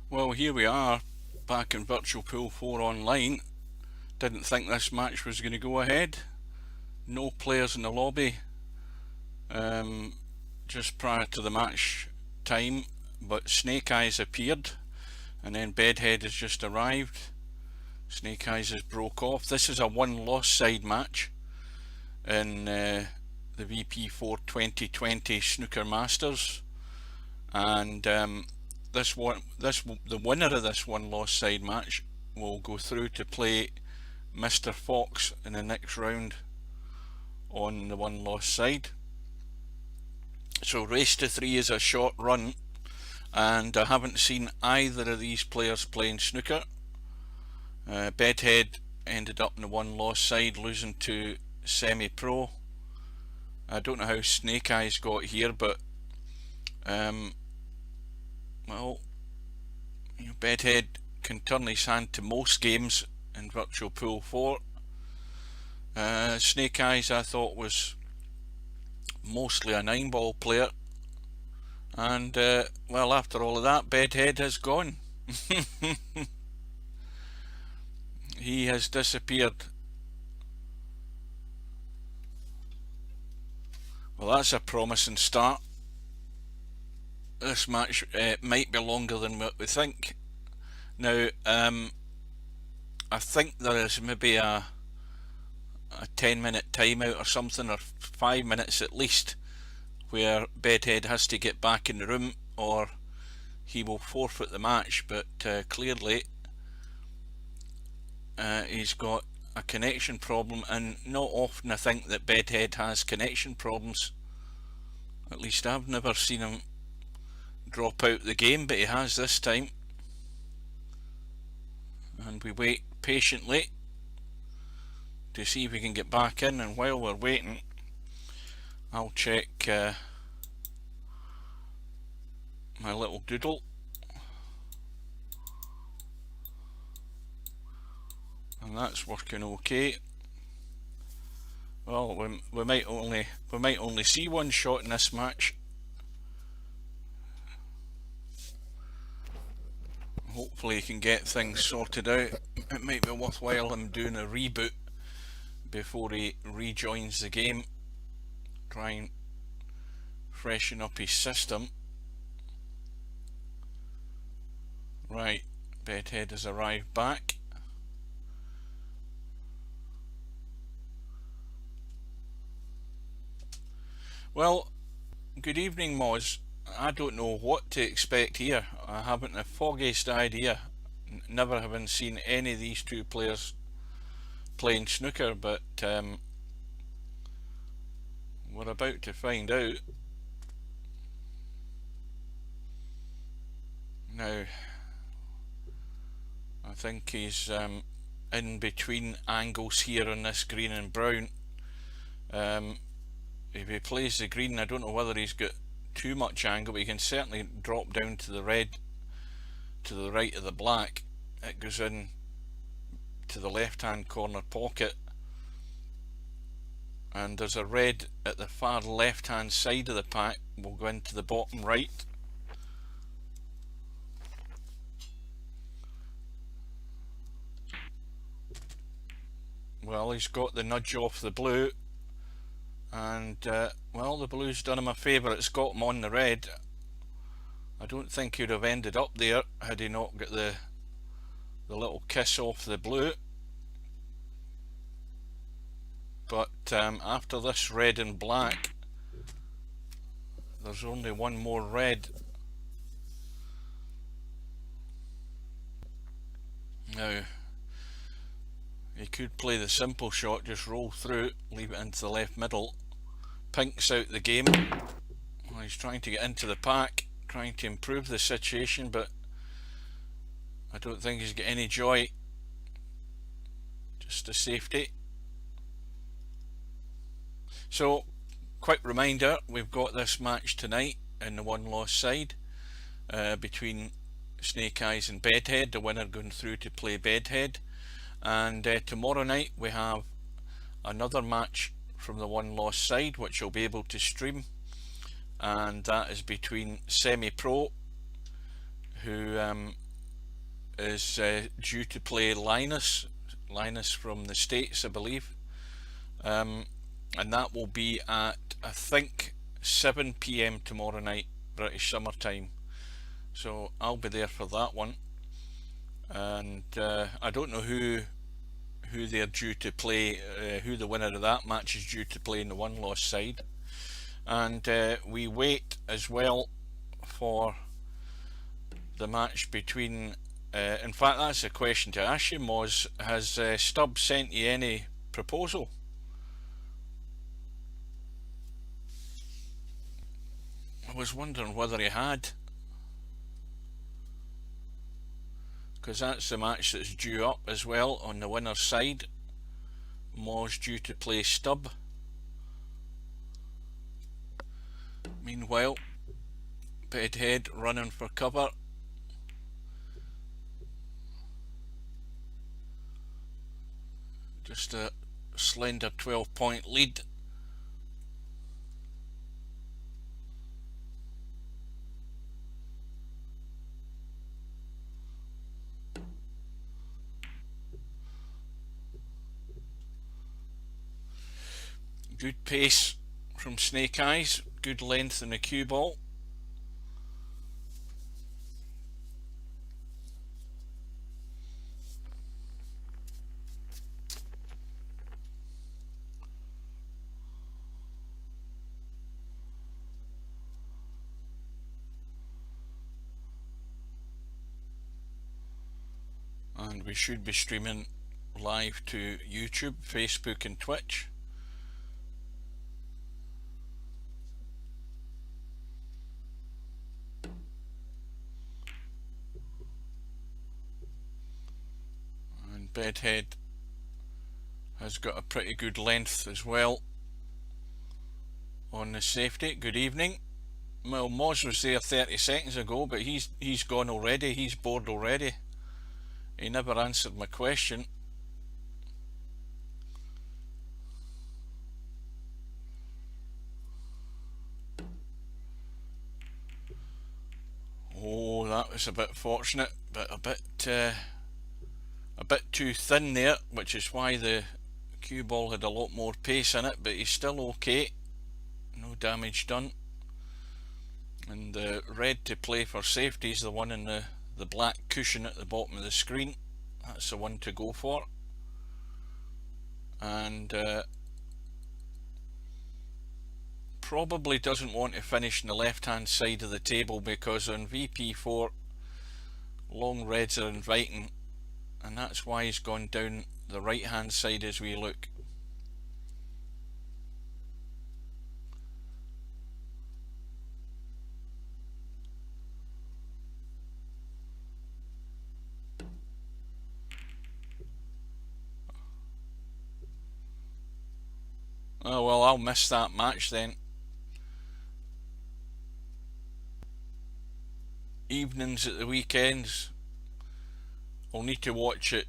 Well, here we are back in Virtual Pool 4 online. Didn't think this match was going to go ahead. No players in the lobby just prior to the match time, but Snake Eyes appeared and then Bedhead has just arrived. Snake Eyes has broke off. This is a one-loss side match in the VP4 2020 Snooker Masters, and the winner of this one-loss side match will go through to play Mr. Fox in the next round on the one-loss side. So race to 3 is a short run, and I haven't seen either of these players playing snooker. Bedhead ended up in the one-loss side, losing to semi-pro. I don't know how Snake Eyes got here, but well, Bedhead can turn his hand to most games in Virtual Pool 4. Snake Eyes I thought was mostly a 9-ball player, and well, after all of that, Bedhead has gone. He has disappeared. Well, that's a promising start. This match might be longer than what we think. Now, I think there is maybe a 10-minute timeout or something, or 5 minutes at least, where Bedhead has to get back in the room or he will forfeit the match. But clearly he's got a connection problem, and not often I think that Bedhead has connection problems. At least I've never seen him drop out the game, but he has this time. And we wait patiently to see if we can get back in, and while we're waiting, I'll check my little doodle. And that's working okay. Well, we might only see one shot in this match. Hopefully he can get things sorted out. It might be worthwhile him doing a reboot before he rejoins the game. Try and freshen up his system. Right, Bedhead has arrived back. Well, good evening, Moz. I don't know what to expect here. I haven't the foggiest idea. Never having seen any of these two players playing snooker, but we're about to find out. Now, I think he's in between angles here on this green and brown. If he plays the green, I don't know whether he's got too much angle, but he can certainly drop down to the red, to the right of the black. It goes in to the left hand corner pocket, and there's a red at the far left hand side of the pack. We'll go into the bottom right. Well, he's got the nudge off the blue, and well, the blue's done him a favour. It's got him on the red. I don't think he'd have ended up there had he not got the little kiss off the blue. But after this red and black, there's only one more red. Now, he could play the simple shot, just roll through, leave it into the left middle. Pink's out the game. Well, he's trying to get into the pack, trying to improve the situation, but I don't think he's got any joy. Just a safety. So, quick reminder, we've got this match tonight in the one-loss side between Snake Eyes and Bedhead, the winner going through to play Bedhead. And tomorrow night we have another match from the one-loss side, which you'll be able to stream, and that is between Semi-Pro, who is due to play Linus from the States, I believe, and that will be at, I think, 7 PM tomorrow night, British Summer Time. So I'll be there for that one, and I don't know who they're due to play, who the winner of that match is due to play in the one-loss side. And we wait as well for the match between, in fact that's a question to ask you, Moz. Has Stubb sent you any proposal? I was wondering whether he had, because that's the match that's due up as well on the winner's side. Moz due to play Stubb. Meanwhile, Bedhead running for cover. Just a slender 12-point lead. Good pace from Snake Eyes, good length in the cue ball. And we should be streaming live to YouTube, Facebook and Twitch. And Bedhead has got a pretty good length as well on the safety. Good evening. Well, Moz was there 30 seconds ago, but he's gone already. He's bored already. He never answered my question. Oh, that was a bit fortunate, but a bit too thin there, which is why the cue ball had a lot more pace in it, but he's still okay. No damage done. And the red to play for safety is the one in the black cushion at the bottom of the screen. That's the one to go for. And probably doesn't want to finish on the left hand side of the table, because on VP4 long reds are inviting, and that's why he's gone down the right hand side as we look. Oh well, I'll miss that match then. Evenings at the weekends, I'll need to watch it.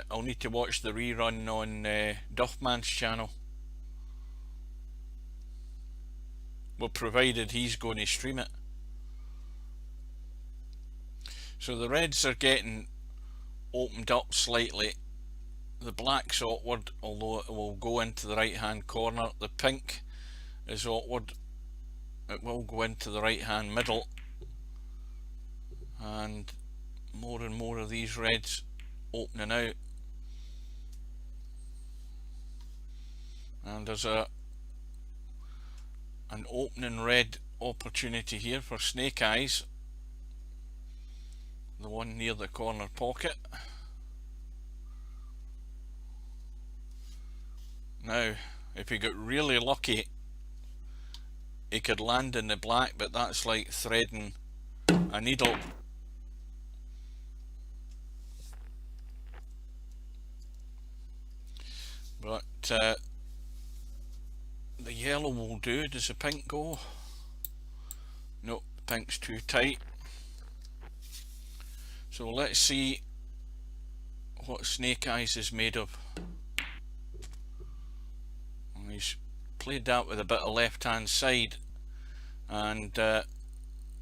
I'll need to watch the rerun on Duffman's channel. Well, provided he's going to stream it. So the reds are getting opened up slightly. The black's awkward, although it will go into the right hand corner. The pink is awkward, it will go into the right hand middle. And more of these reds opening out. And there's an opening red opportunity here for Snake Eyes, the one near the corner pocket. Now, if he got really lucky, he could land in the black, but that's like threading a needle. But the yellow will do. Does the pink go? Nope, the pink's too tight. So let's see what Snake Eyes is made of. He's played that with a bit of left hand side, and well,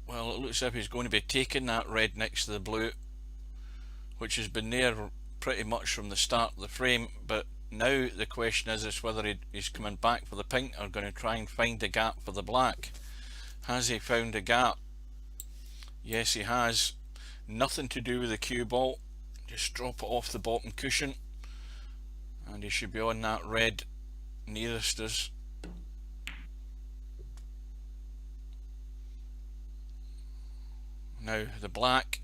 it looks as if he's going to be taking that red next to the blue, which has been there pretty much from the start of the frame, but now the question is whether he's coming back for the pink or going to try and find a gap for the black. Has he found a gap? Yes, he has. Nothing to do with the cue ball, just drop it off the bottom cushion and he should be on that red nearest us. Now the black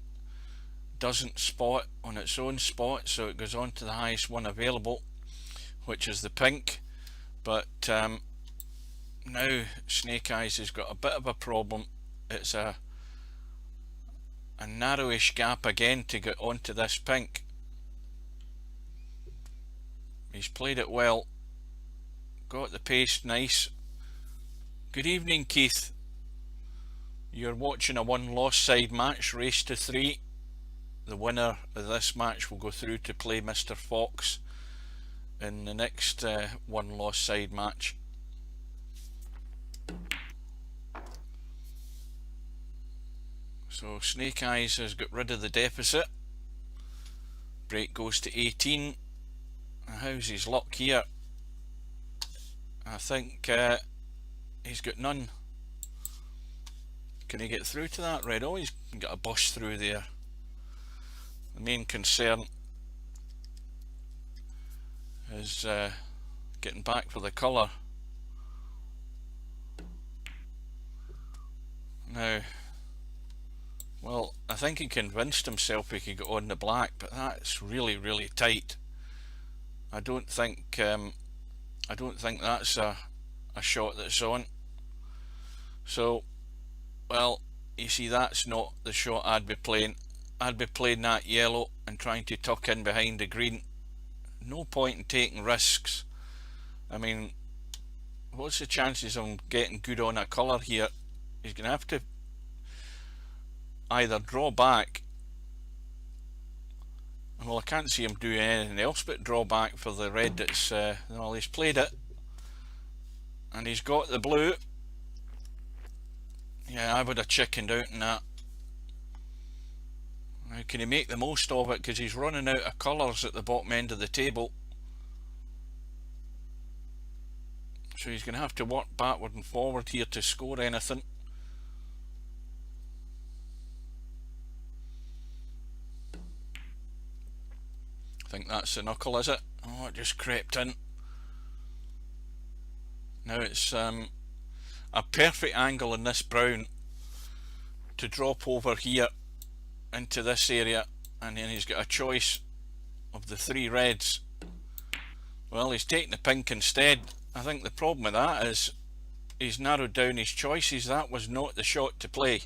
doesn't spot on its own spot, so it goes on to the highest one available, which is the pink. But now Snake Eyes has got a bit of a problem. It's a narrowish gap again to get onto this pink. He's played it well, got the pace nice. Good evening, Keith. You're watching a one-loss side match, race to 3. The winner of this match will go through to play Mr. Fox in the next one-loss side match. So Snake Eyes has got rid of the deficit. Break goes to 18. How's his luck here? I think he's got none. Can he get through to that red? Oh, he's got a bust through there. The main concern is getting back for the colour. Now, well, I think he convinced himself he could get on the black, but that's really, really tight. I don't think that's a shot that's on. So, well, you see, that's not the shot I'd be playing. I'd be playing that yellow and trying to tuck in behind the green. No point in taking risks. I mean, what's the chances of him getting good on a colour here? He's going to have to either draw back. Well, I can't see him doing anything else but draw back for the red that's... well, he's played it. And he's got the blue. Yeah, I would have chickened out in that. Now, can he make the most of it? Because he's running out of colours at the bottom end of the table. So he's going to have to work backward and forward here to score anything. I think that's the knuckle, is it? Oh, it just crept in. Now it's a perfect angle in this brown to drop over here into this area, and then he's got a choice of the 3 reds. Well, he's taking the pink instead. I think the problem with that is he's narrowed down his choices. That was not the shot to play.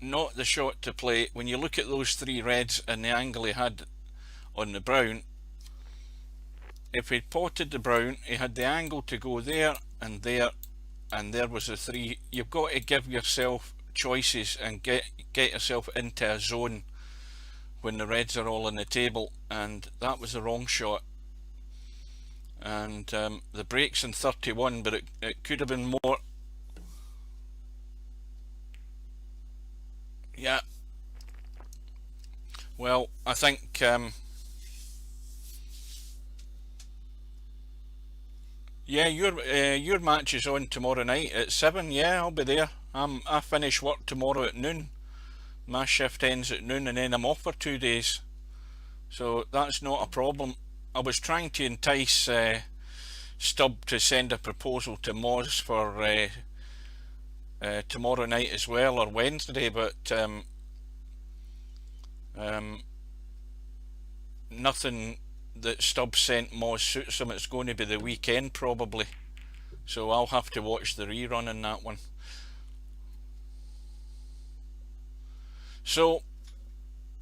Not the shot to play. When you look at those 3 reds and the angle he had on the brown, if he'd potted the brown, he had the angle to go there, and there was the 3. You've got to give yourself choices and get yourself into a zone when the reds are all on the table, and that was the wrong shot. And the break's in 31, but it could have been more. Yeah. Well, I think yeah, your match is on tomorrow night at 7. Yeah, I'll be there. I finish work tomorrow at noon. My shift ends at noon, and then I'm off for 2 days. So that's not a problem. I was trying to entice Stubb to send a proposal to Moz for tomorrow night as well, or Wednesday, but nothing that Stubb sent Moz suits him. It's going to be the weekend probably, so I'll have to watch the rerun in that one. So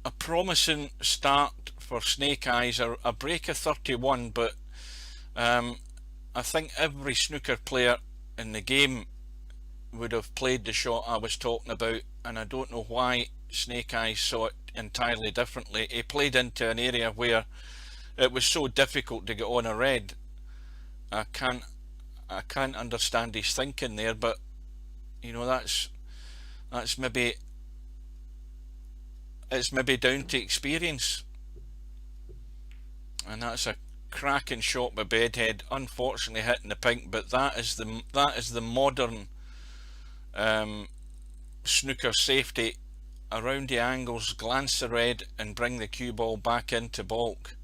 a promising start for Snake Eyes, a break of 31, but I think every snooker player in the game would have played the shot I was talking about, and I don't know why Snake Eyes saw it entirely differently. He played into an area where it was so difficult to get on a red. I can't understand his thinking there, but you know, that's maybe it's maybe down to experience. And that's a cracking shot by Bedhead, unfortunately hitting the pink, but that is the modern snooker safety. Around the angles, glance the red and bring the cue ball back into baulk.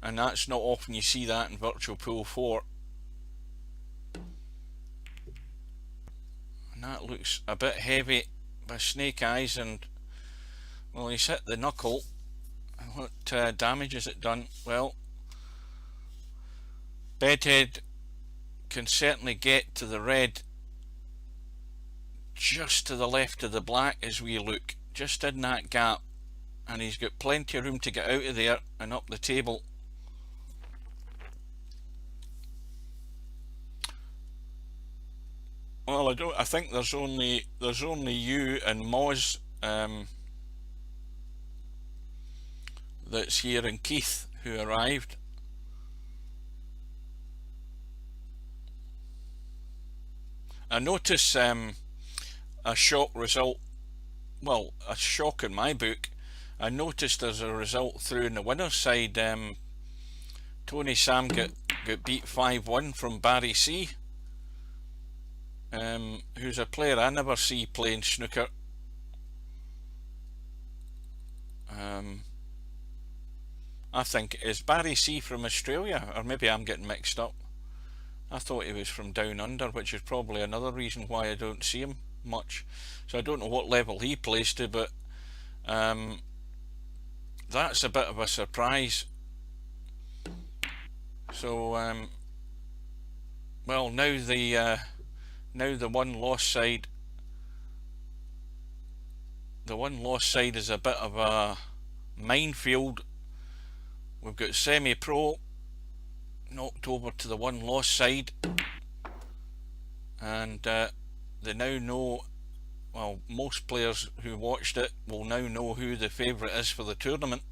And that's not often you see that in Virtual Pool 4. And that looks a bit heavy by Snake Eyes, and well, he's hit the knuckle. What damage has it done? Well, Bedhead can certainly get to the red just to the left of the black as we look, just in that gap, and he's got plenty of room to get out of there and up the table. Well, I think there's only you and Moz that's here, and Keith who arrived. I notice a shock result, well, a shock in my book. I noticed there's a result through in the winner's side. Tony Sam got beat 5-1 from Barry C, who's a player I never see playing snooker. I think, is Barry C from Australia, or maybe I'm getting mixed up. I thought he was from down under, which is probably another reason why I don't see him much. So I don't know what level he plays to, but that's a bit of a surprise. So well, now the one loss side, is a bit of a minefield. We've got semi-pro knocked over to the one loss side, and they now know, well, most players who watched it will now know who the favourite is for the tournament,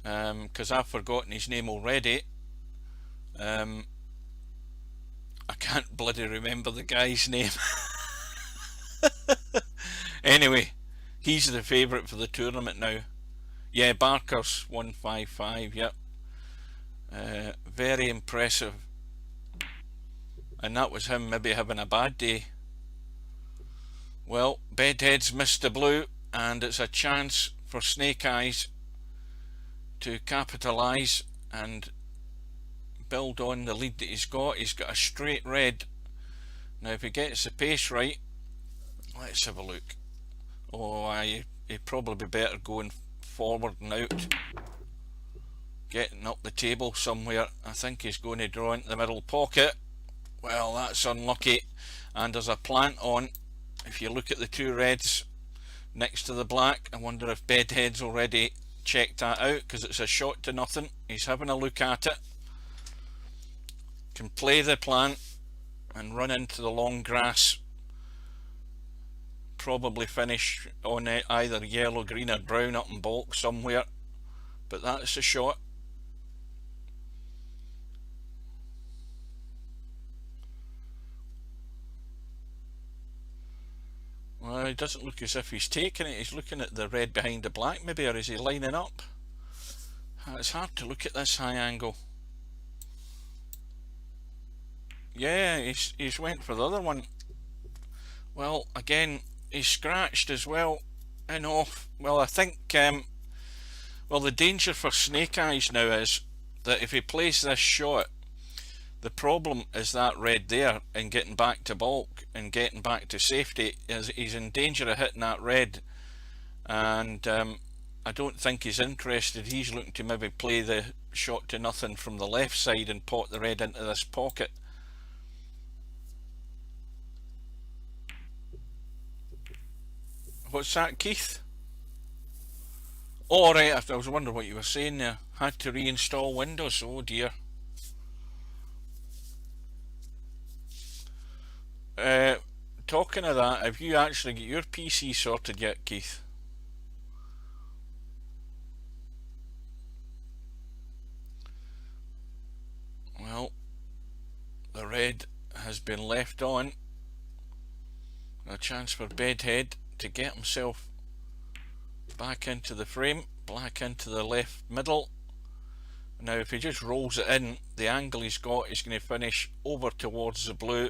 because I've forgotten his name already. I can't bloody remember the guy's name. Anyway, he's the favourite for the tournament now. Yeah, Barker's 155, yep. Very impressive. And that was him maybe having a bad day. Well, Bedhead's missed the blue, and it's a chance for Snake Eyes to capitalise and build on the lead that he's got. He's got a straight red. Now if he gets the pace right, let's have a look. Oh, he'd probably be better going forward and out, getting up the table somewhere. I think he's going to draw into the middle pocket. Well, that's unlucky, and there's a plant on. If you look at the two reds next to the black, I wonder if Bedhead's already checked that out, because it's a shot to nothing. He's having a look at it, can play the plant and run into the long grass, probably finish on either yellow, green or brown up in baulk somewhere, but that's a shot. Well, it doesn't look as if he's taking it. He's looking at the red behind the black maybe, or is he lining up? It's hard to look at this high angle. Yeah, he's went for the other one. Well, again, he's scratched as well and off. Well, I think well, the danger for Snake Eyes now is that if he plays this shot, the problem is that red there, and getting back to baulk and getting back to safety. He's in danger of hitting that red, and I don't think he's interested. He's looking to maybe play the shot to nothing from the left side and pot the red into this pocket. What's that, Keith? Oh, right, I was wondering what you were saying there. Had to reinstall Windows, oh dear. Talking of that, have you actually got your PC sorted yet, Keith? Well, the red has been left on. A chance for Bedhead to get himself back into the frame, black into the left middle. Now if he just rolls it in, the angle he's got is going to finish over towards the blue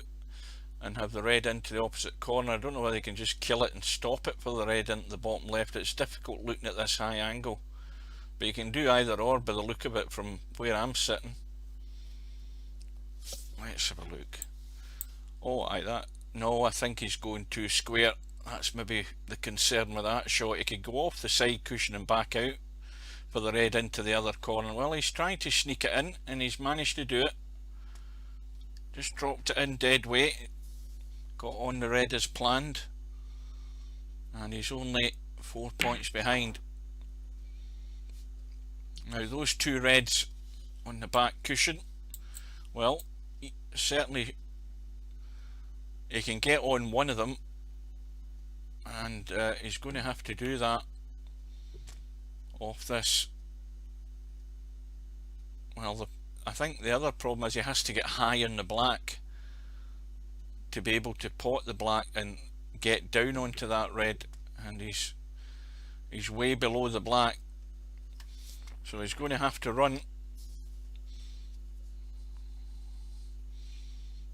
and have the red into the opposite corner. I don't know whether he can just kill it and stop it for the red into the bottom left. It's difficult looking at this high angle, but you can do either or by the look of it from where I'm sitting. Let's have a look. Oh, like that. No, I think he's going too square. That's maybe the concern with that shot. He could go off the side cushion and back out for the red into the other corner. Well, he's trying to sneak it in and he's managed to do it. Just dropped it in dead weight. Got on the red as planned. And he's only 4 points behind. Now those two reds on the back cushion, well, certainly he can get on one of them, and he's going to have to do that off this. Well, I think the other problem is he has to get high on the black to be able to pot the black and get down onto that red, and he's way below the black, so he's going to have to run.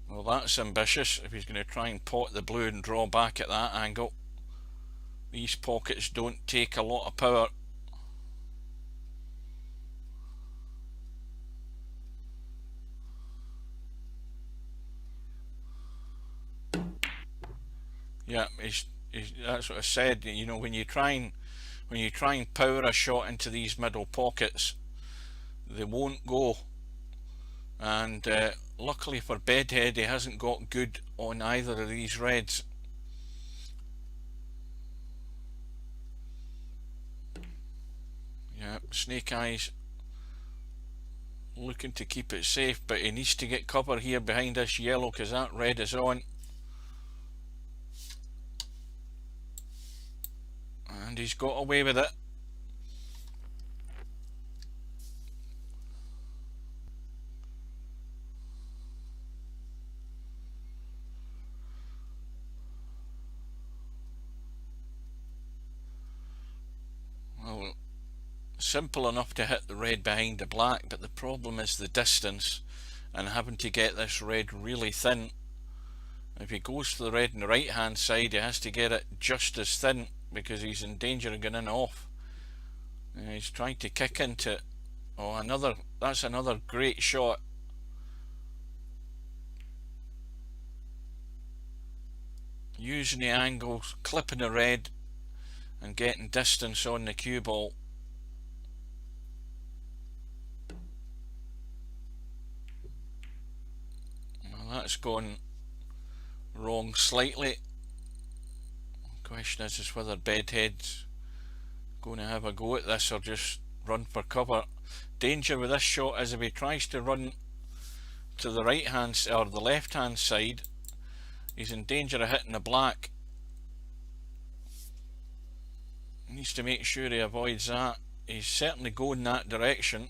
Well, that's ambitious if he's going to try and pot the blue and draw back at that angle. These pockets don't take a lot of power. Yeah, that's what I said. You know, when you try and power a shot into these middle pockets, they won't go. And luckily for Bedhead, he hasn't got good on either of these reds. Yeah, Snake Eyes looking to keep it safe, but he needs to get cover here behind this yellow because that red is on. And he's got away with it. Well, simple enough to hit the red behind the black, but the problem is the distance and having to get this red really thin. If he goes to the red on the right hand side, he has to get it just as thin because he's in danger of going in off. And he's trying to kick into it. Oh, that's another great shot. Using the angles, clipping the red and getting distance on the cue ball. Well, that's gone wrong slightly. The question is whether Bedhead's going to have a go at this or just run for cover. Danger with this shot is if he tries to run to the right hand or the left hand side, he's in danger of hitting the black. He needs to make sure he avoids that. He's certainly going that direction.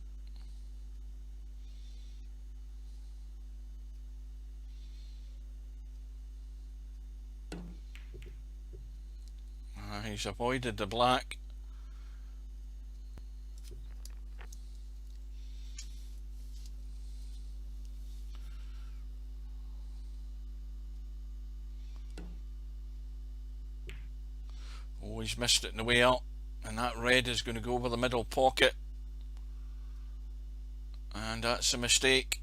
He's avoided the black. Oh, he's missed it in the way up, and that red is going to go over the middle pocket, and that's a mistake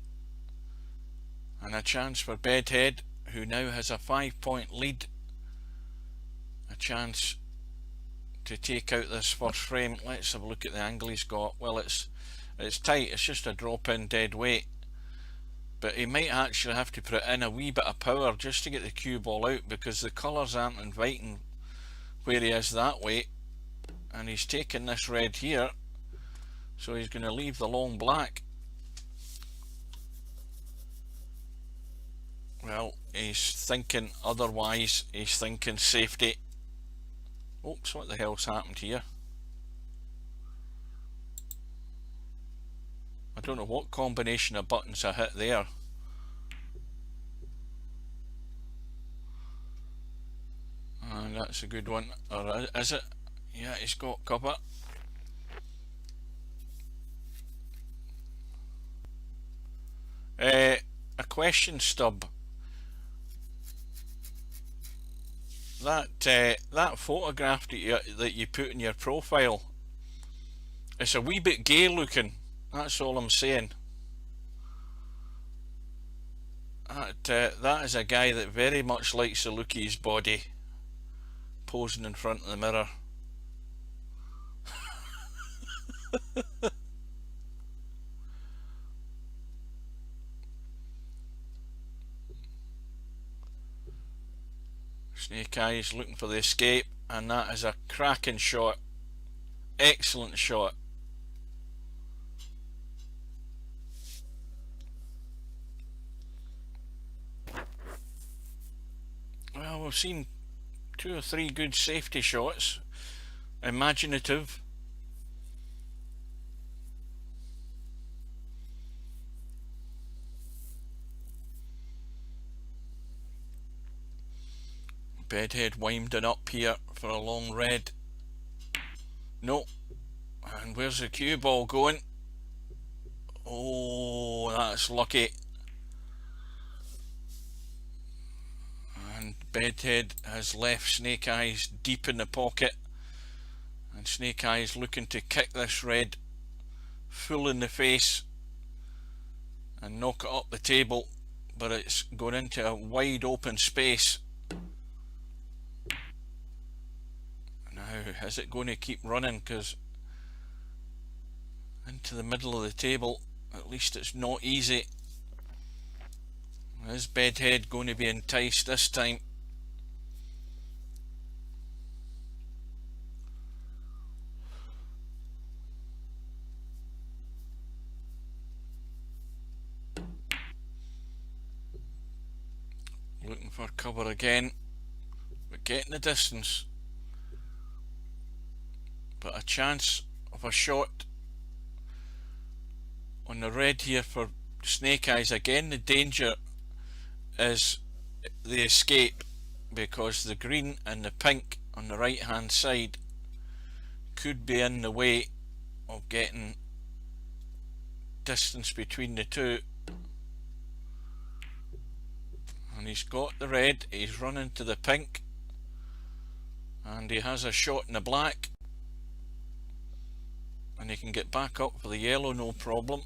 and a chance for Bedhead, who now has a 5-point lead, a chance to take out this first frame. Let's have a look at the angle he's got. Well, it's tight, it's just a drop in dead weight, but he might actually have to put in a wee bit of power just to get the cue ball out because the colours aren't inviting where he is that way, and he's taking this red here, so he's going to leave the long black. Well, he's thinking otherwise. He's thinking safety. Oops, what the hell's happened here? I don't know what combination of buttons I hit there. And that's a good one. Or is it? Yeah, he's got cover. A question, Stub. That photograph that you put in your profile, it's a wee bit gay looking. That's all I'm saying. That is a guy that very much likes the look of his body, posing in front of the mirror. Snake Eyes looking for the escape, and that is a cracking shot. Excellent shot. Well, we've seen 2 or 3 good safety shots. Imaginative. Bedhead winding up here for a long red. No. And where's the cue ball going? Oh, that's lucky. And Bedhead has left Snake Eyes deep in the pocket. And Snake Eyes looking to kick this red full in the face and knock it up the table, but it's going into a wide open space. Now, is it going to keep running? Because into the middle of the table, at least it's not easy. Is Bedhead going to be enticed this time? Looking for cover again, but getting the distance. But a chance of a shot on the red here for Snake Eyes. Again, the danger is the escape, because the green and the pink on the right hand side could be in the way of getting distance between the two. And he's got the red, he's running to the pink, and he has a shot in the black, and he can get back up for the yellow, no problem.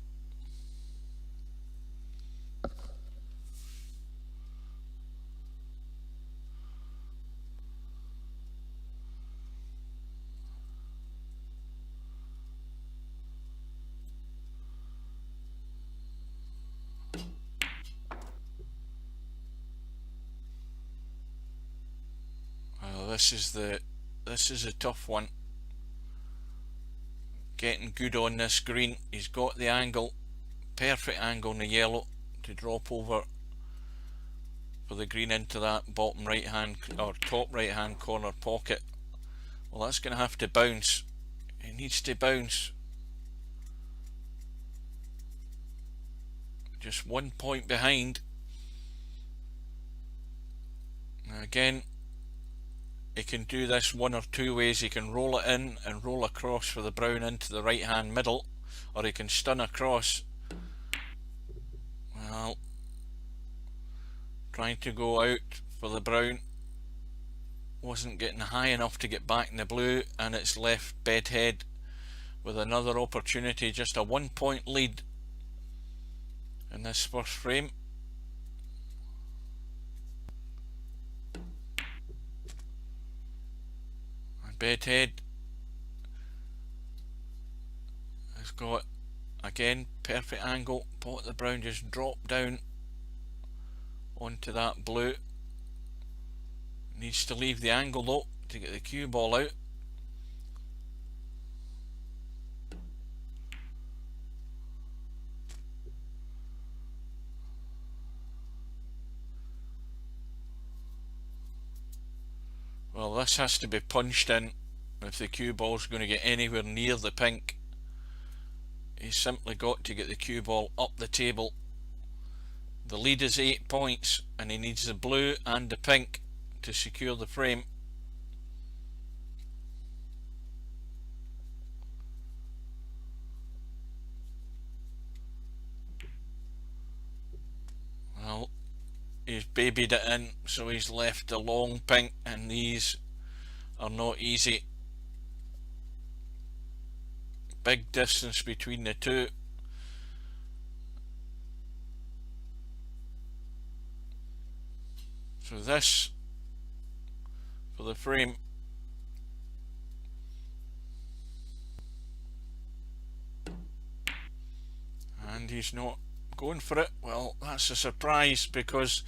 Well, this is a tough one. Getting good on this green. He's got the angle, perfect angle in the yellow to drop over for the green into that bottom right hand or top right hand corner pocket. Well, that's going to have to bounce. He needs to bounce. Just 1 point behind. Now again, he can do this one or two ways. He can roll it in and roll across for the brown into the right hand middle, or he can stun across. Well, trying to go out for the brown, wasn't getting high enough to get back in the blue, and it's left Bedhead with another opportunity. Just a 1 point lead in this first frame. Bedhead has got, again, perfect angle. Pot of the brown just dropped down onto that blue. Needs to leave the angle though to get the cue ball out. Well, this has to be punched in if the cue ball's going to get anywhere near the pink. He's simply got to get the cue ball up the table. The lead is 8 points, and he needs the blue and the pink to secure the frame. babied it in, so he's left the long pink, and these are not easy. Big distance between the two. So this for the frame. And he's not going for it. Well, that's a surprise, because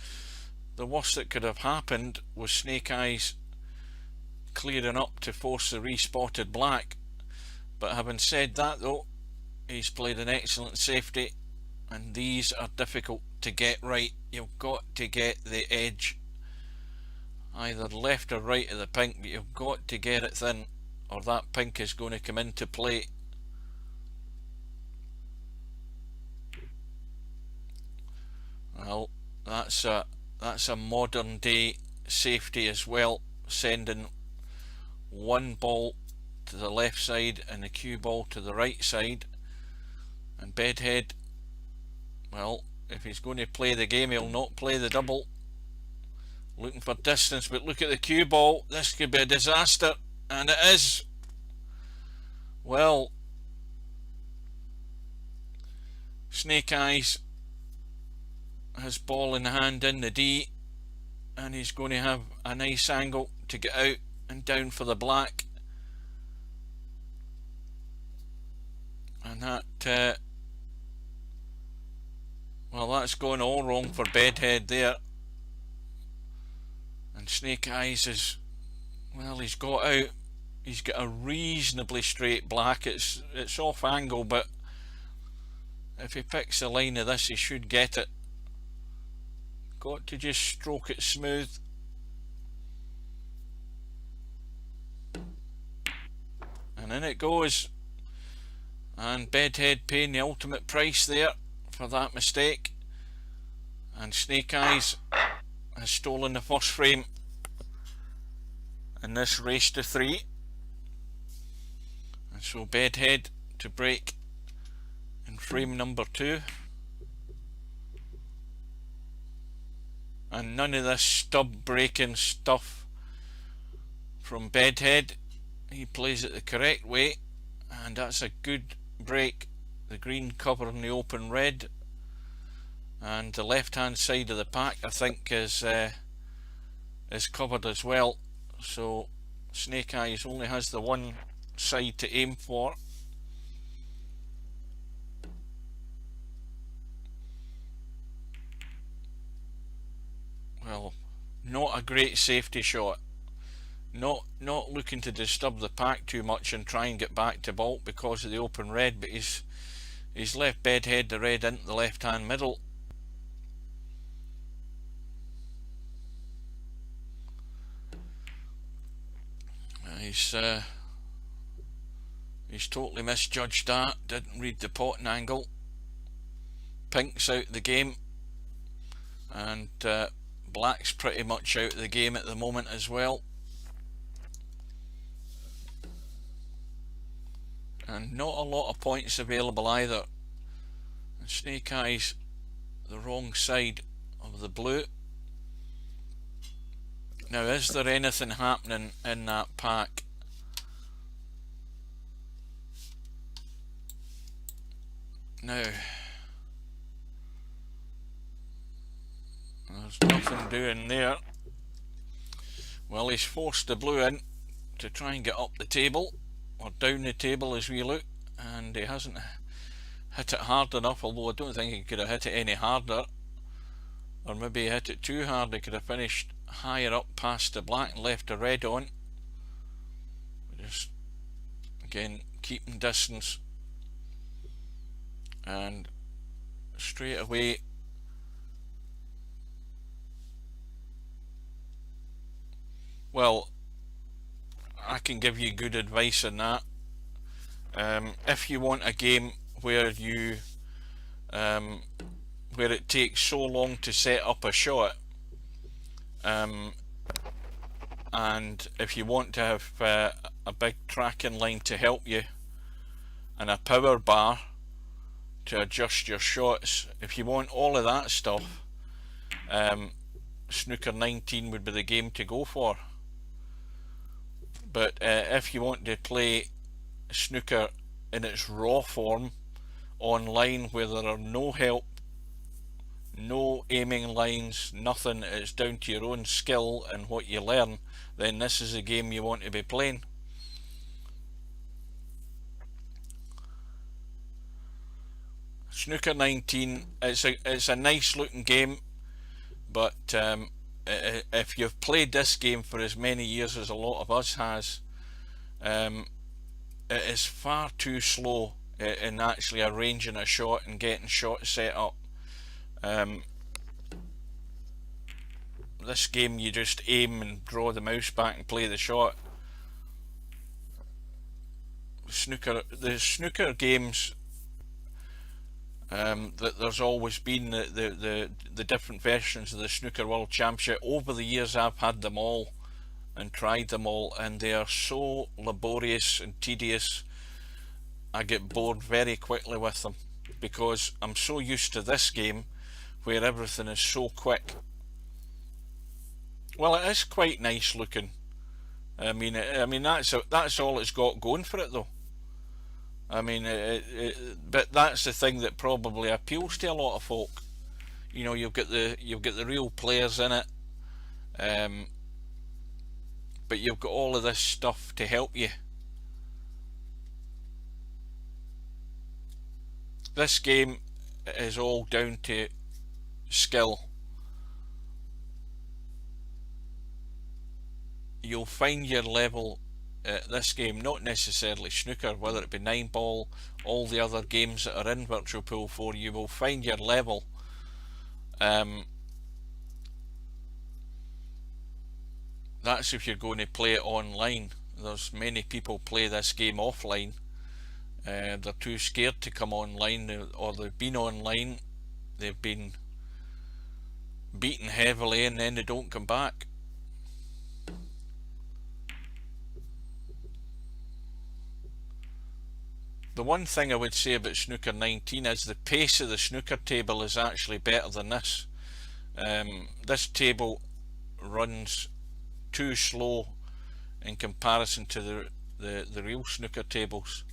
the worst that could have happened was Snake Eyes clearing up to force the respotted black. But having said that though, he's played an excellent safety, and these are difficult to get right. You've got to get the edge either left or right of the pink, but you've got to get it thin, or that pink is going to come into play. Well, that's a modern day safety as well, sending one ball to the left side and the cue ball to the right side. And Bedhead, well, if he's going to play the game, he'll not play the double. Looking for distance, but look at the cue ball. This could be a disaster, and it is. Well, Snake Eyes has ball in hand in the D, and he's going to have a nice angle to get out and down for the black. And that, well, that's going all wrong for Bedhead there. And Snake Eyes is, well, he's got out. He's got a reasonably straight black. It's off angle, but if he picks the line of this, he should get it. Got to just stroke it smooth. And in it goes. And Bedhead paying the ultimate price there for that mistake. And Snake Eyes has stolen the first frame in this race to 3. And so Bedhead to break in frame number 2. And none of this stub breaking stuff from Bedhead. He plays it the correct way, and that's a good break. The green covering the open red, and the left hand side of the pack I think is covered as well, so Snake Eyes only has the one side to aim for. Well, not a great safety shot. Not looking to disturb the pack too much and try and get back to baulk because of the open red, but he's left Bedhead the red into the left hand middle. He's totally misjudged that, didn't read the potting angle. Pink's out the game, and black's pretty much out of the game at the moment as well. And not a lot of points available either. And Snake Eyes the wrong side of the blue. Now, is there anything happening in that pack? Now, there's nothing doing there. Well, he's forced the blue in to try and get up the table, or down the table as we look, and he hasn't hit it hard enough, although I don't think he could have hit it any harder, or maybe he hit it too hard. He could have finished higher up past the black and left the red on. Just again keeping distance, and straight away well, I can give you good advice on that. If you want a game where you where it takes so long to set up a shot, and if you want to have a big tracking line to help you and a power bar to adjust your shots, if you want all of that stuff, Snooker 19 would be the game to go for. But if you want to play snooker in its raw form online, where there are no help, no aiming lines, nothing, it's down to your own skill and what you learn, then this is a game you want to be playing. Snooker 19, it's a nice looking game, but if you've played this game for as many years as a lot of us has, it is far too slow in actually arranging a shot and getting shots set up. This game you just aim and draw the mouse back and play the shot. The snooker games, that there's always been the different versions of the Snooker World Championship. Over the years I've had them all and tried them all, and they are so laborious and tedious. I get bored very quickly with them because I'm so used to this game where everything is so quick. Well, it is quite nice looking. I mean that's all it's got going for it though. I mean, but that's the thing that probably appeals to a lot of folk. You know, you've got the real players in it, but you've got all of this stuff to help you. This game is all down to skill. You'll find your level at this game, not necessarily snooker, whether it be 9-ball, all the other games that are in Virtual Pool 4, you will find your level. That's if you're going to play it online. There's many people play this game offline. They're too scared to come online, or they've been online, they've been beaten heavily, and then they don't come back. The one thing I would say about Snooker 19 is the pace of the snooker table is actually better than this. This table runs too slow in comparison to the real snooker tables.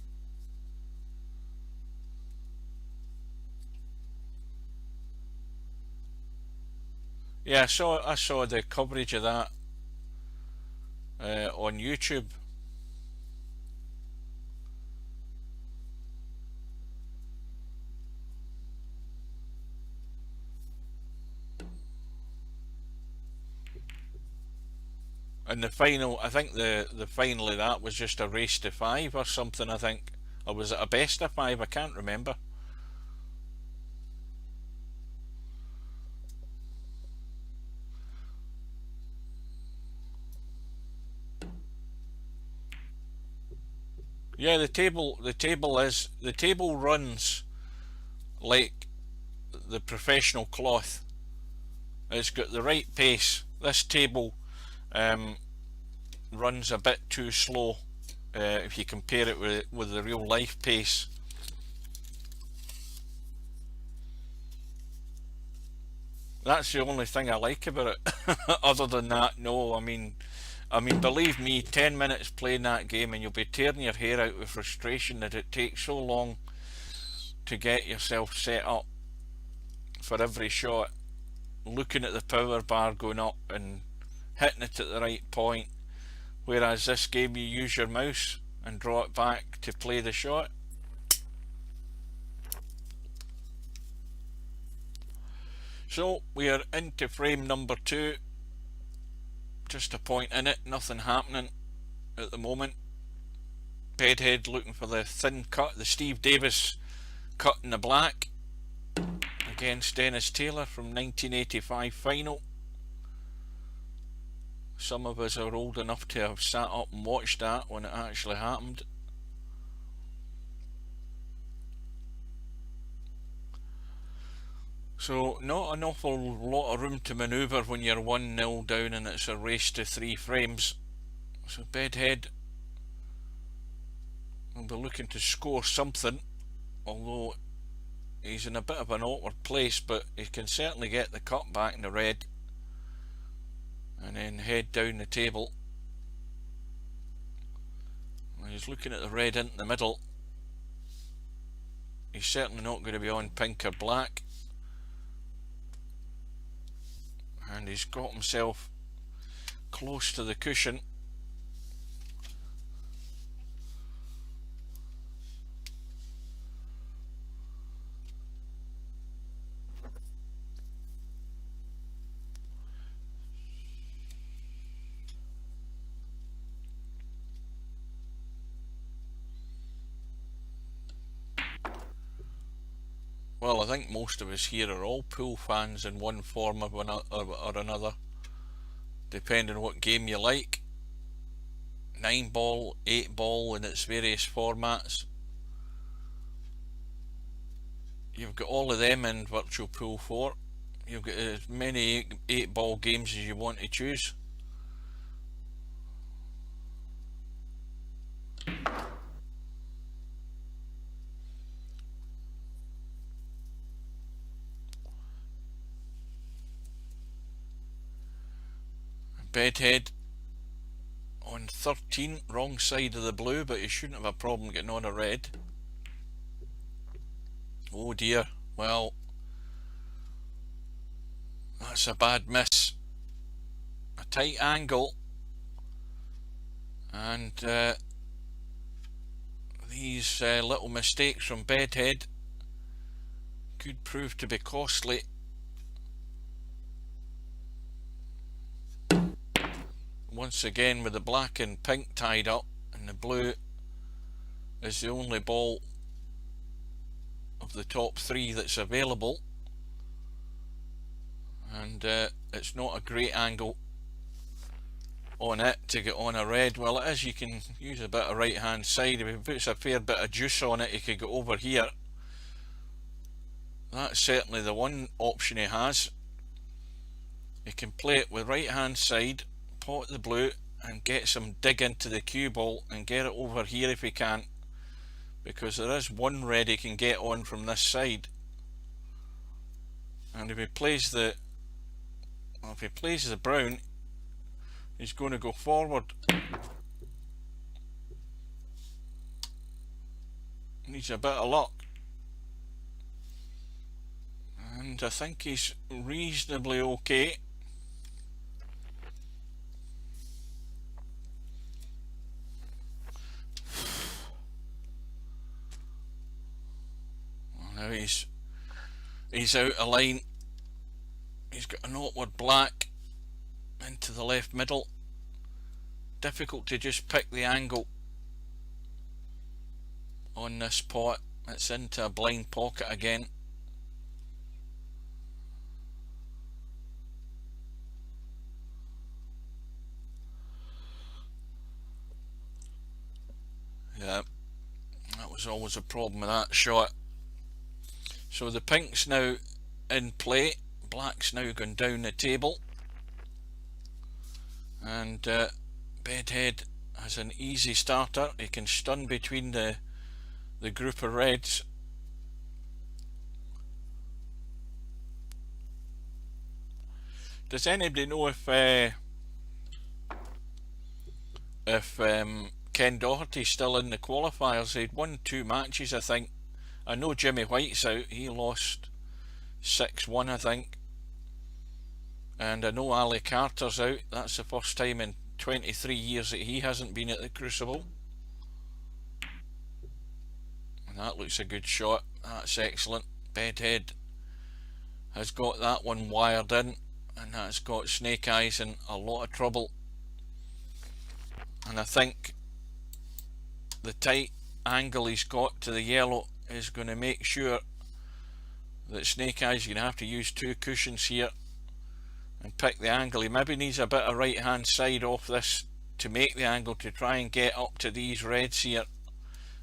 Yeah, I saw the coverage of that on YouTube. And the final, I think the final of that was just a race to 5 or something, I think. Or was it a best of 5? I can't remember. Yeah, the table runs like the professional cloth. It's got the right pace. This table runs a bit too slow if you compare it with the real life pace. That's the only thing I like about it. Other than that, no. I mean, believe me, 10 minutes playing that game and you'll be tearing your hair out with frustration that it takes so long to get yourself set up for every shot, looking at the power bar going up and hitting it at the right point, whereas this game you use your mouse and draw it back to play the shot. So we are into frame number 2. Just a point in it, nothing happening at the moment. Bedhead looking for the thin cut, the Steve Davis cut in the black against Dennis Taylor from 1985 final. Some of us are old enough to have sat up and watched that when it actually happened. So not an awful lot of room to manoeuvre when you're 1-0 down and it's a race to 3 frames. So Bedhead will be looking to score something, although he's in a bit of an awkward place, but he can certainly get the cut back in the red. and then head down the table. When he's looking at the red in the middle, he's certainly not going to be on pink or black, and he's got himself close to the cushion. Well, I think most of us here are all pool fans in one form or another, depending on what game you like. 9 ball, 8 ball in its various formats. You've got all of them in Virtual Pool 4. You've got as many 8 ball games as you want to choose. Bedhead on 13, wrong side of the blue, but he shouldn't have a problem getting on a red. Oh dear, well, that's a bad miss. A tight angle, and these little mistakes from Bedhead could prove to be costly. Once again, with the black and pink tied up, and the blue is the only ball of the top 3 that's available, and it's not a great angle on it to get on a red. Well, it is. You can use a bit of right hand side. If he puts a fair bit of juice on it, he could go over here. That's certainly the one option he has. He can play it with right hand side, pot the blue, and get some dig into the cue ball and get it over here if he can, because there is one red he can get on from this side. And if he plays the brown, he's going to go forward. Needs a bit of luck, and I think he's reasonably okay. Now he's out of line. He's got an awkward black into the left middle. Difficult to just pick the angle on this pot. It's into a blind pocket again. Yeah, that was always a problem with that shot. So the pink's now in play, black's now gone down the table, and Bedhead has an easy starter. He can stun between the group of reds. Does anybody know if Ken Doherty's still in the qualifiers? He'd won 2 matches, I think. I know Jimmy White's out. He lost 6-1, I think. And I know Ali Carter's out. That's the first time in 23 years that he hasn't been at the Crucible. And that looks a good shot. That's excellent. Bedhead has got that one wired in, and that's got Snake Eyes in a lot of trouble. And I think the tight angle he's got to the yellow is going to make sure that Snake Eyes, you're going to have to use 2 cushions here and pick the angle. He maybe needs a bit of right hand side off this to make the angle to try and get up to these reds here.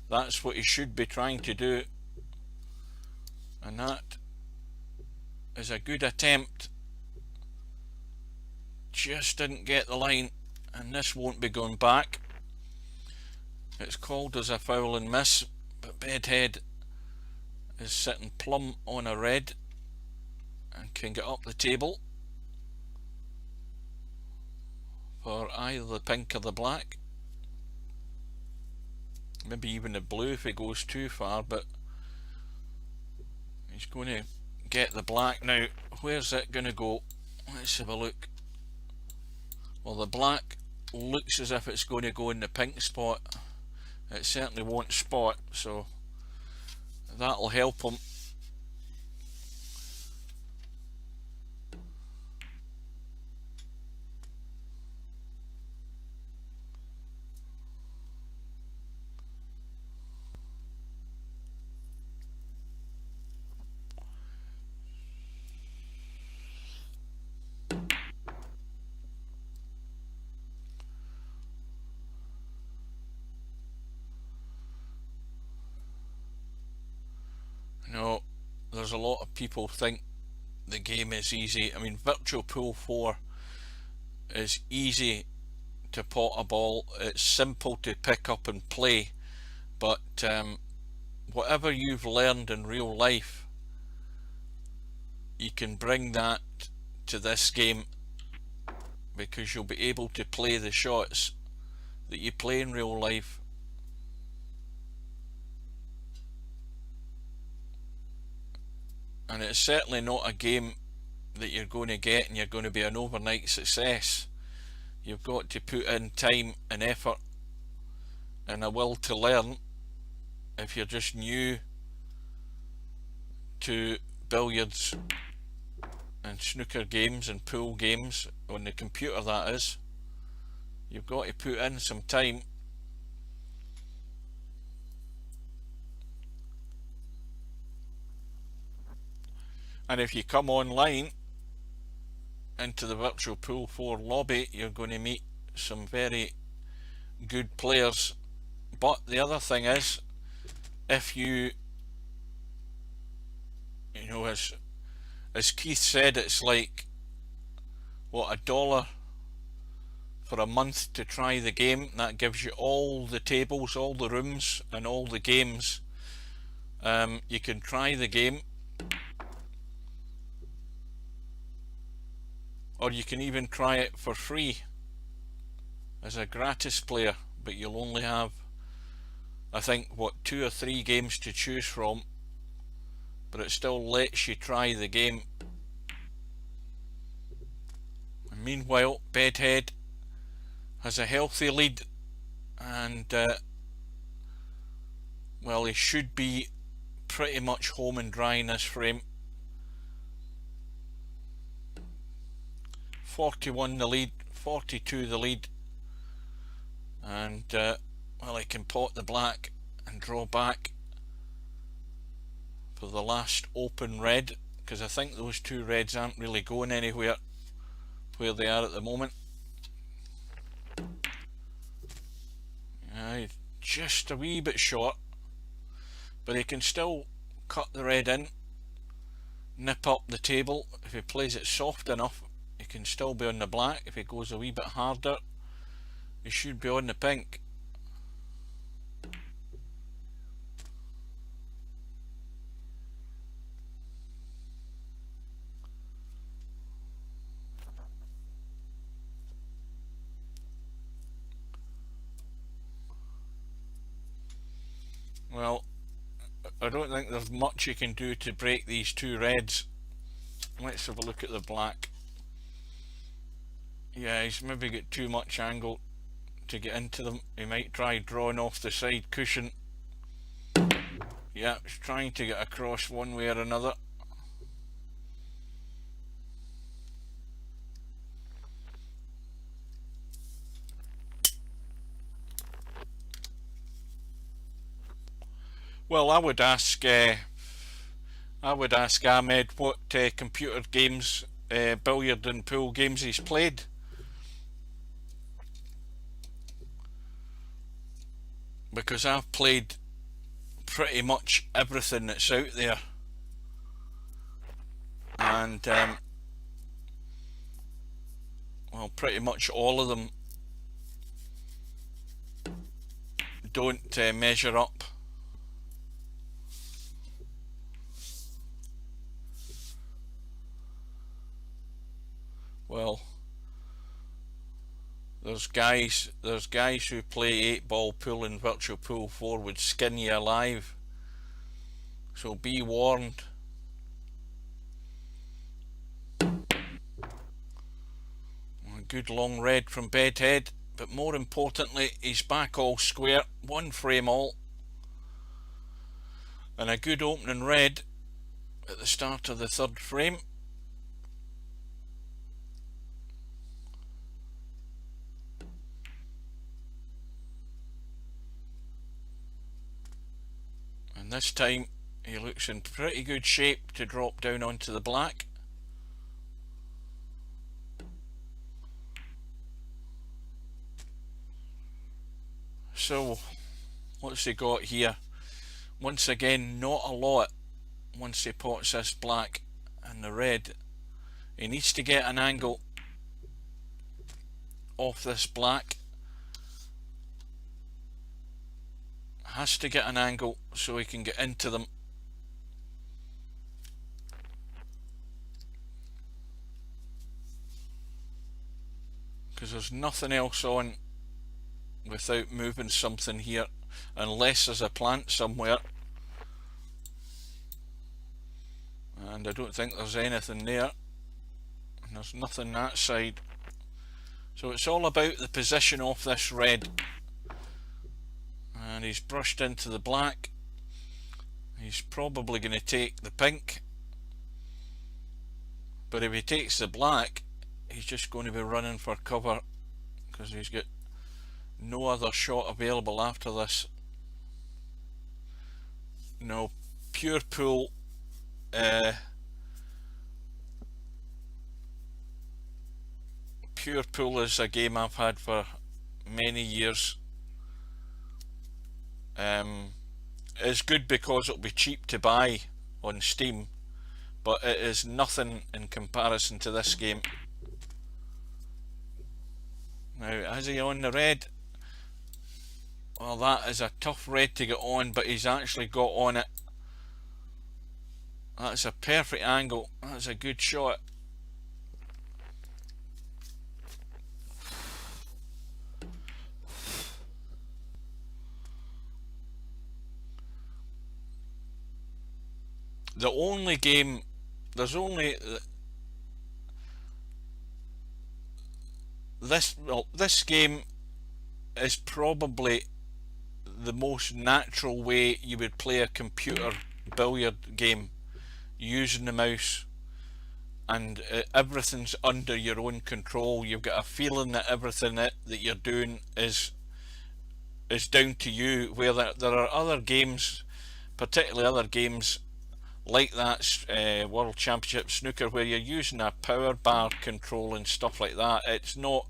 That's what he should be trying to do, and that is a good attempt. Just didn't get the line, and this won't be going back. It's called as a foul and miss, but Bedhead is sitting plumb on a red and can get up the table. for either the pink or the black. Maybe even the blue if it goes too far, but he's going to get the black. Now, where's it going to go? Let's have a look. Well, the black looks as if it's going to go in the pink spot. It certainly won't spot, so that'll help him. No, there's a lot of people think the game is easy. I mean, Virtual Pool 4 is easy to pot a ball. It's simple to pick up and play, but whatever you've learned in real life, you can bring that to this game, because you'll be able to play the shots that you play in real life. And it's certainly not a game that you're going to get and you're going to be an overnight success. You've got to put in time and effort and a will to learn if you're just new to billiards and snooker games and pool games on the computer, that is. You've got to put in some time. And if you come online into the Virtual Pool 4 lobby, you're going to meet some very good players. But the other thing is, if you know, as Keith said, it's like, what, $1 for a month to try the game. That gives you all the tables, all the rooms and all the games. You can try the game, or you can even try it for free as a gratis player, but you'll only have, I think, what, 2 or 3 games to choose from, but it still lets you try the game. And meanwhile, Bedhead has a healthy lead, and well, he should be pretty much home and dry in this frame. 41 the lead, 42 the lead, and well, he can pot the black and draw back for the last open red, because I think those 2 reds aren't really going anywhere where they are at the moment. Just a wee bit short, but he can still cut the red in, nip up the table. If he plays it soft enough, he can still be on the black. If he goes a wee bit harder, he should be on the pink. Well, I don't think there's much you can do to break these 2 reds. Let's have a look at the black. Yeah, he's maybe got too much angle to get into them. He might try drawing off the side cushion. Yeah, he's trying to get across one way or another. Well, I would ask Ahmed what computer games, billiard and pool games he's played. Because I've played pretty much everything that's out there, and well, pretty much all of them don't measure up. Well, guys who play 8-ball pool and virtual pool 4 would skin you alive, so be warned. A good long red from Bedhead, but more importantly he's back all square, one frame all, and a good opening red at the start of the third frame. And this time he looks in pretty good shape to drop down onto the black. So what's he got here? Once again, not a lot. Once he pots this black and the red, he needs to get an angle off this black. Has to get an angle so he can get into them. Because there's nothing else on without moving something here, unless there's a plant somewhere, and I don't think there's anything there, and there's nothing that side. So it's all about the position of this red. And he's brushed into the black. He's probably going to take the pink, but if he takes the black he's just going to be running for cover, because he's got no other shot available after this. No, pure pool, pure pool is a game I've had for many years. It's good because it'll be cheap to buy on Steam, but it is nothing in comparison to this game. Now, is he on the red? Well, that is a tough red to get on, but he's actually got on it. That's a perfect angle. That's a good shot. The only game, there's only this game is probably the most natural way you would play a computer billiard game, using the mouse, and everything's under your own control. You've got a feeling that everything that you're doing is down to you, where there are other games, particularly other games like that World Championship Snooker, where you're using a power bar control and stuff like that. It's not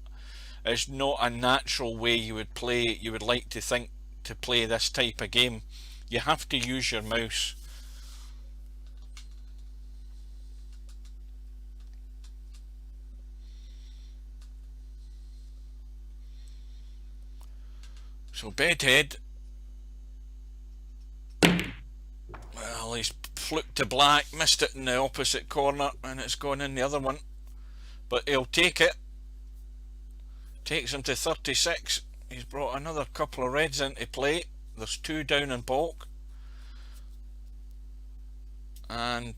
a natural way you would play. You would like to think to play this type of game. You have to use your mouse. So Bedhead, well, he's flipped to black, missed it in the opposite corner, and it's gone in the other one, but he'll take it. Takes him to 36. He's brought another couple of reds into play. There's 2 down in bulk, and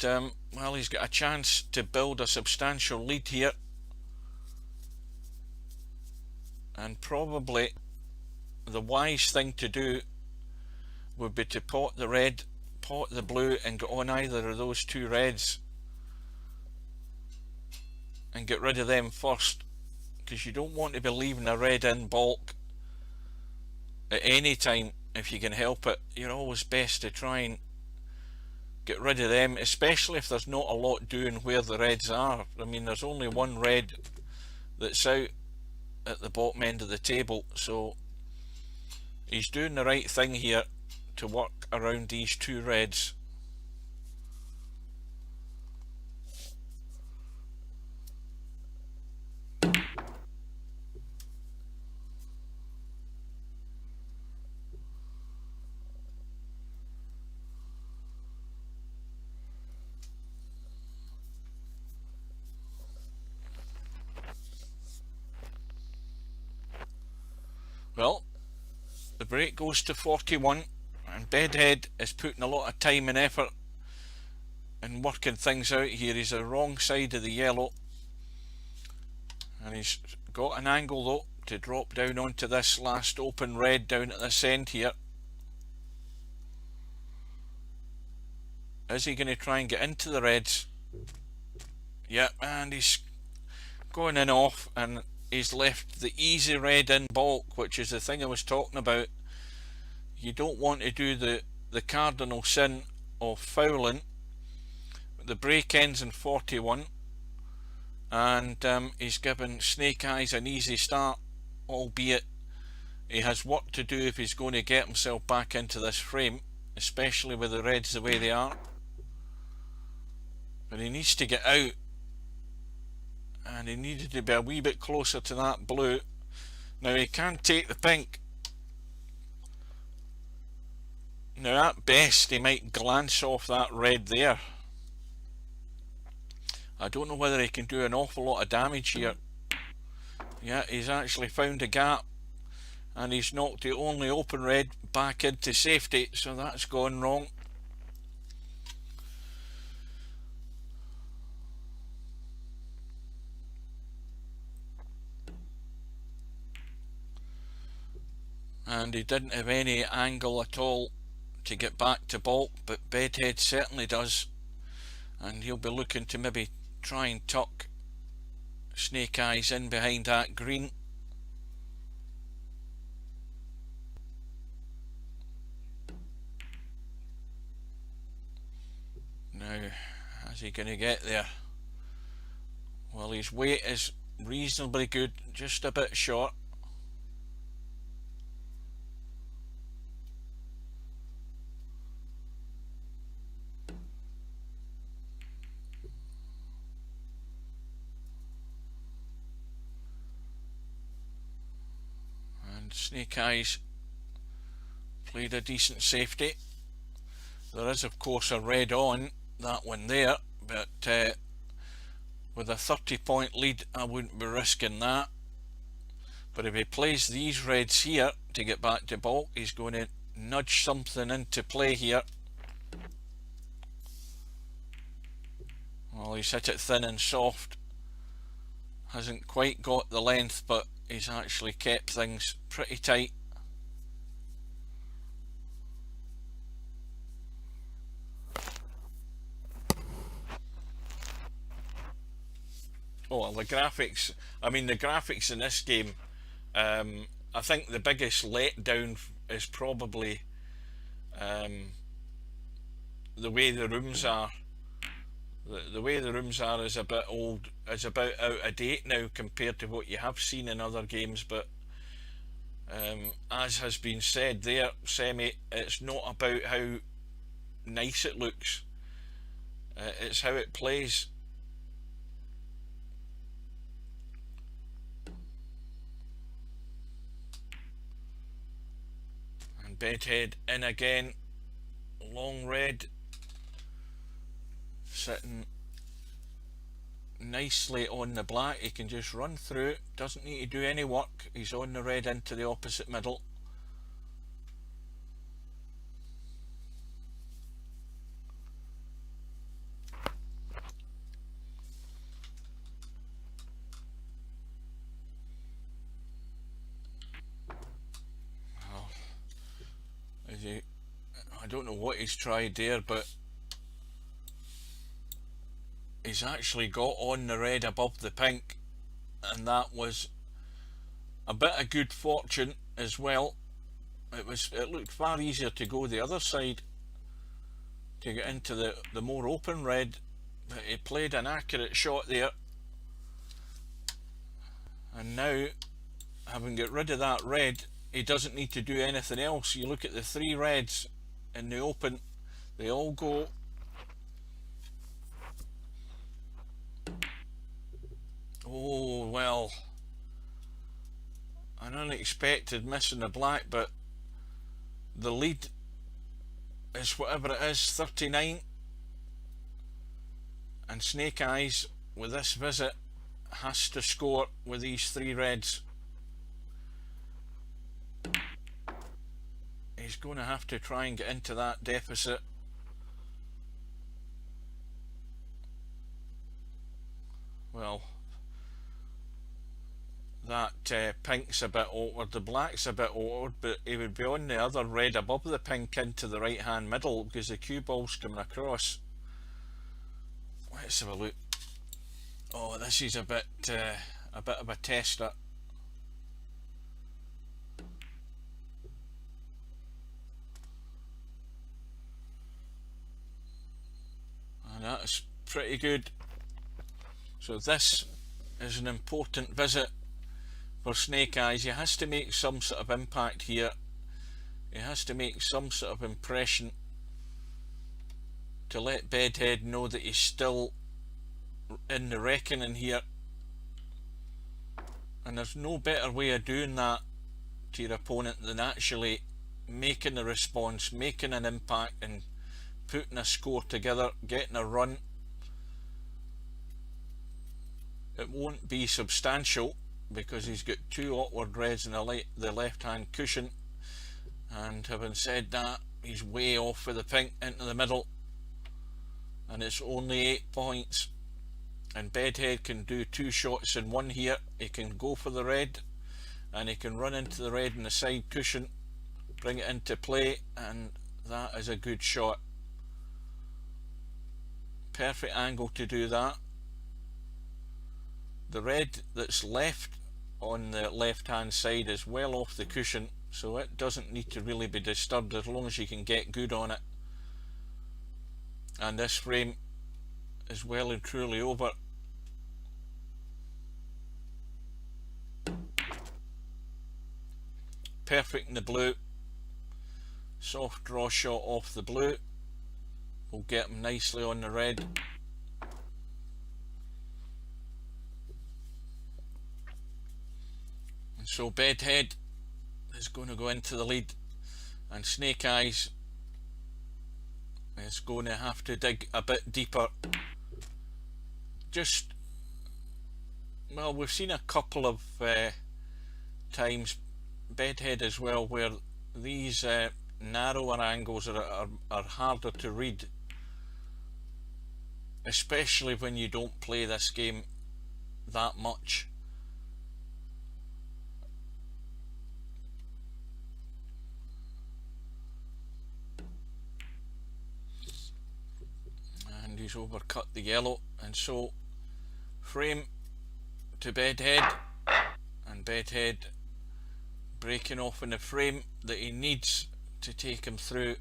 well, he's got a chance to build a substantial lead here, and probably the wise thing to do would be to pot the red, pot the blue, and get on either of those 2 reds and get rid of them first, because you don't want to be leaving a red in bulk at any time if you can help it. You're always best to try and get rid of them, especially if there's not a lot doing where the reds are. I mean, there's only one red that's out at the bottom end of the table, so he's doing the right thing here to work around these 2 reds. Well, the break goes to 41, and Bedhead is putting a lot of time and effort in working things out here. He's the wrong side of the yellow, and he's got an angle though to drop down onto this last open red down at this end here. Is he going to try and get into the reds? Yeah, and he's going in off, and he's left the easy red in bulk, which is the thing I was talking about. You don't want to do the cardinal sin of fouling. The break ends in 41, and he's given Snake Eyes an easy start, albeit he has work to do if he's going to get himself back into this frame, especially with the reds the way they are. But he needs to get out, and he needed to be a wee bit closer to that blue. Now he can take the pink. Now at best he might glance off that red there. I don't know whether he can do an awful lot of damage here. Yeah, he's actually found a gap, and he's knocked the only open red back into safety, so that's gone wrong. And he didn't have any angle at all to get back to bulk, but Bedhead certainly does, and he'll be looking to maybe try and tuck Snake Eyes in behind that green. Now, how's he going to get there? Well, his weight is reasonably good, just a bit short. And Snake Eyes played a decent safety. There is of course a red on that one there, but with a 30-point lead I wouldn't be risking that. But if he plays these reds here to get back to bulk, he's going to nudge something into play here. Well, he's hit it thin and soft. Hasn't quite got the length, but he's actually kept things pretty tight. Oh, the graphics. I mean, the graphics in this game, I think the biggest letdown is probably the way the rooms are. The way the rooms are is a bit old, is about out of date now compared to what you have seen in other games, but as has been said there, Semi, it's not about how nice it looks, it's how it plays. And Bedhead in again, long red, sitting nicely on the black. He can just run through it, doesn't need to do any work. He's on the red into the opposite middle. Well, I don't know what he's tried there, but he's actually got on the red above the pink, and that was a bit of good fortune as well. It looked far easier to go the other side to get into the more open red, but he played an accurate shot there. And now, having got rid of that red, he doesn't need to do anything else. You look at the three reds in the open, they all go. Oh, well, an unexpected miss in the black, but the lead is whatever it is, 39. And Snake Eyes, with this visit, has to score with these three reds. he's going to have to try and get into that deficit. Well, that pink's a bit awkward, the black's a bit awkward, but he would be on the other red above the pink into the right hand middle because the cue ball's coming across. Let's have a look. Oh, this is a bit of a tester. And that's pretty good. So this is an important visit for Snake Eyes. He has to make some sort of impact here. He has to make some sort of impression to let Bedhead know that he's still in the reckoning here. And there's no better way of doing that to your opponent than actually making a response, making an impact and putting a score together, getting a run. It won't be substantial because he's got two awkward reds in the left hand cushion, and having said that, he's way off with the pink into the middle, and it's only 8 points. And Bedhead can do two shots in one here. He can go for the red and he can run into the red in the side cushion, bring it into play, and that is a good shot. Perfect angle to do that. The red that's left on the left hand side is well off the cushion, so it doesn't need to really be disturbed as long as you can get good on it. And this frame is well and truly over. Perfect in the blue. Soft draw shot off the blue will get him nicely on the red. And so Bedhead is going to go into the lead, and Snake Eyes is going to have to dig a bit deeper. Well, we've seen a couple of times, Bedhead as well, where these narrower angles are harder to read, especially when you don't play this game that much. And he's overcut the yellow, and so frame to Bedhead, and Bedhead breaking off in the frame that he needs to take him through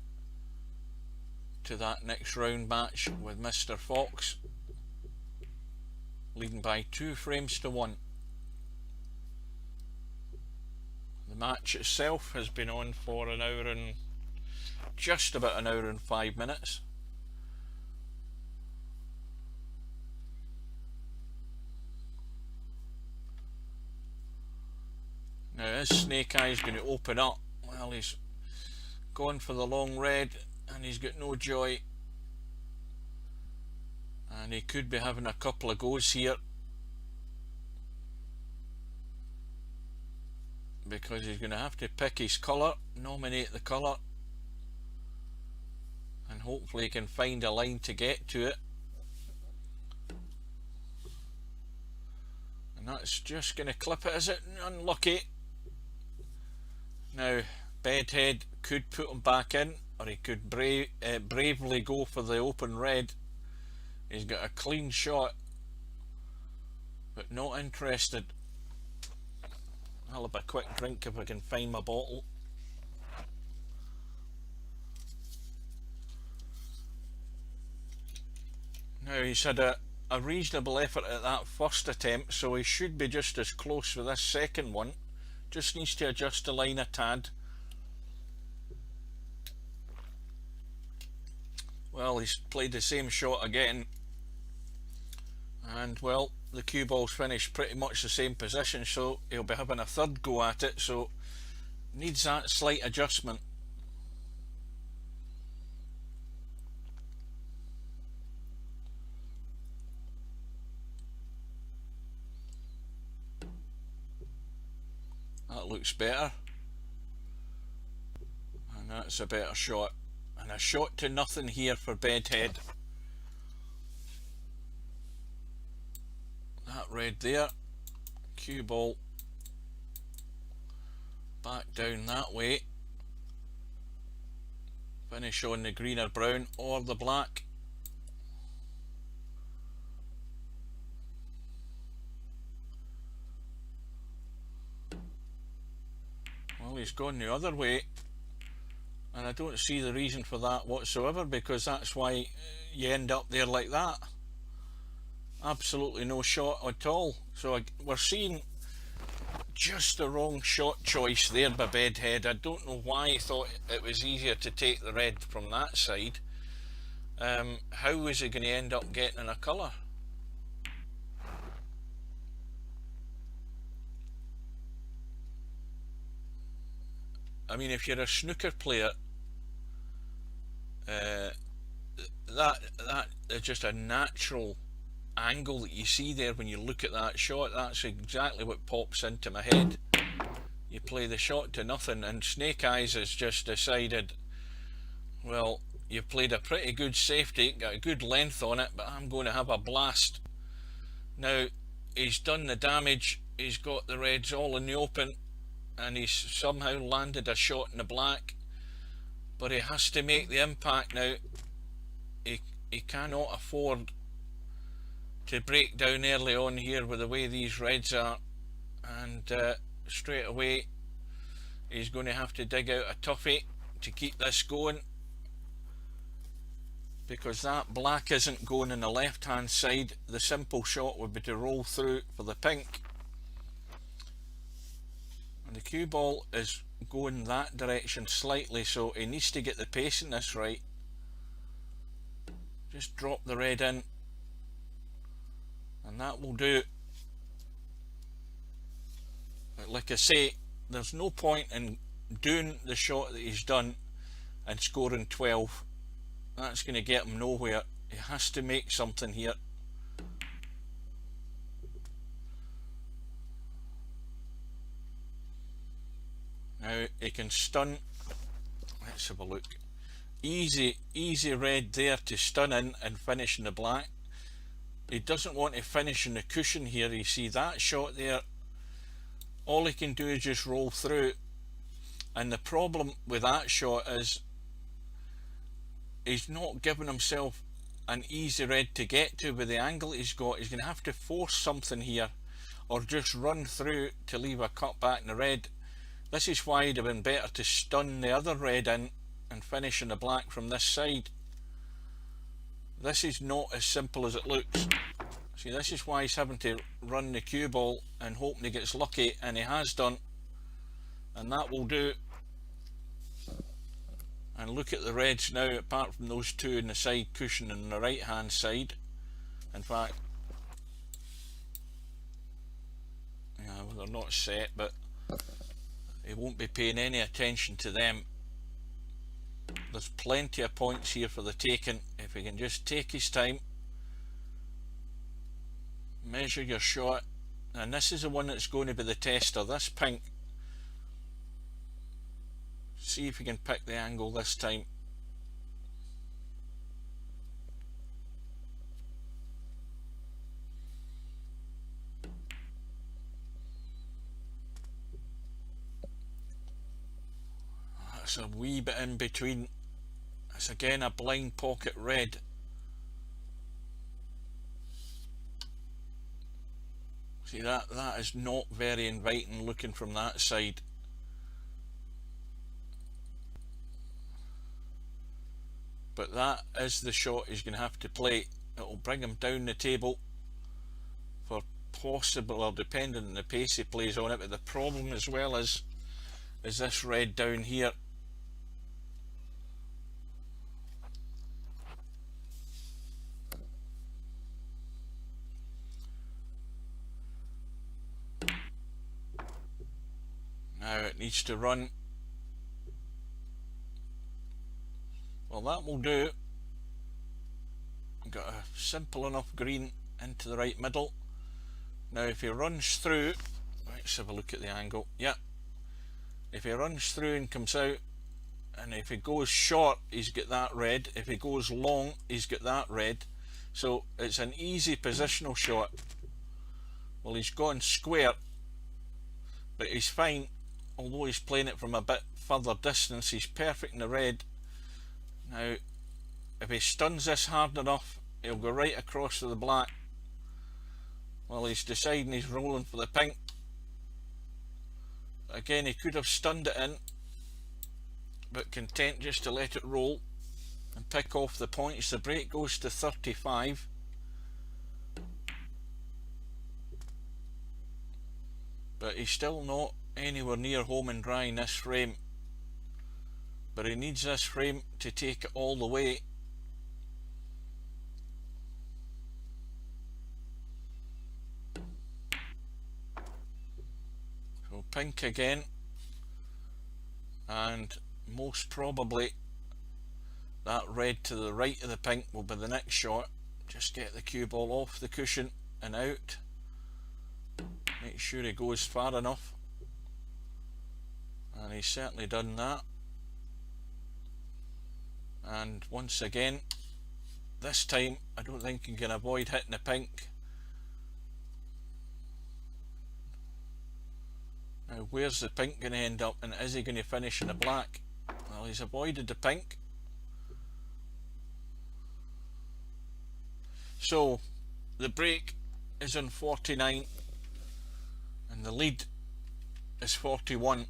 to that next round match with Mr. Fox, leading by 2 frames to 1. The match itself has been on for just about an hour and 5 minutes. Now is Snake Eyes going to open up? Well, he's gone for the long red and he's got no joy, and he could be having a couple of goes here because he's going to have to pick his colour, nominate the colour, and hopefully he can find a line to get to it. And that's just going to clip it, is it? Unlucky. Now Bedhead could put him back in, or he could bravely go for the open red. He's got a clean shot, but not interested. I'll have a quick drink if I can find my bottle. Now he's had a reasonable effort at that first attempt, so he should be just as close with this second one. Just needs to adjust the line a tad. Well, he's played the same shot again, and well, the cue ball's finished pretty much the same position, so he'll be having a third go at it, so needs that slight adjustment. That looks better, and that's a better shot. And a shot to nothing here for Bedhead. That red there. Cue ball back down that way. Finish on the green or brown or the black. Well, he's gone the other way, and I don't see the reason for that whatsoever, because that's why you end up there like that. Absolutely no shot at all. So we're seeing just the wrong shot choice there by Bedhead. I don't know why he thought it was easier to take the red from that side. How was he going to end up getting in a colour? I mean, if you're a snooker player, that is just a natural angle that you see there when you look at that shot. That's exactly what pops into my head. You play the shot to nothing, and Snake Eyes has just decided, well, you played a pretty good safety, got a good length on it, but I'm going to have a blast. Now, he's done the damage, he's got the reds all in the open, and he's somehow landed a shot in the black, but he has to make the impact now. He cannot afford to break down early on here with the way these reds are, and straight away he's going to have to dig out a toughie to keep this going, because that black isn't going on the left hand side. The simple shot would be to roll through for the pink, and the cue ball is going that direction slightly, so he needs to get the pace in this right. Just drop the red in, and that will do. But like I say, there's no point in doing the shot that he's done and scoring 12. That's going to get him nowhere. He has to make something here. Now he can stun. Let's have a look. Easy red there to stun in and finish in the black. He doesn't want to finish in the cushion here. You see that shot there, all he can do is just roll through, and the problem with that shot is he's not giving himself an easy red to get to with the angle he's got. He's going to have to force something here, or just run through to leave a cut back in the red. This is why it'd have been better to stun the other red in and finish in the black from this side. This is not as simple as it looks. See, this is why he's having to run the cue ball and hoping he gets lucky, and he has done, and that will do. And look at the reds now, apart from those two in the side cushion on the right hand side. In fact, yeah, well, they're not set, but he won't be paying any attention to them. There's plenty of points here for the taking if he can just take his time, measure your shot, and this is the one that's going to be the tester, this pink. See if you can pick the angle this time. That's a wee bit in between. It's again a blind pocket red. See, that is not very inviting looking from that side. But that is the shot he's going to have to play. It will bring him down the table for possible, or depending on the pace he plays on it. But the problem as well is this red down here. Now it needs to run. Well, that will do. Got a simple enough green into the right middle. Now if he runs through, let's have a look at the angle. Yeah, if he runs through and comes out, and if he goes short he's got that red, if he goes long he's got that red. So it's an easy positional shot. Well, he's gone square, but he's fine, although he's playing it from a bit further distance. He's perfect in the red. Now if he stuns this hard enough he'll go right across to the black. Well, he's deciding he's rolling for the pink. Again, he could have stunned it in, but content just to let it roll and pick off the points. The break goes to 35. But he's still not anywhere near home and dry in this frame. But he needs this frame to take it all the way. So pink again, and most probably that red to the right of the pink will be the next shot. Just get the cue ball off the cushion and out. Make sure he goes far enough, and he's certainly done that. And once again, this time I don't think he can avoid hitting the pink. Now where's the pink going to end up, and is he going to finish in the black? Well, he's avoided the pink. So the break is on 49 and the lead is 41,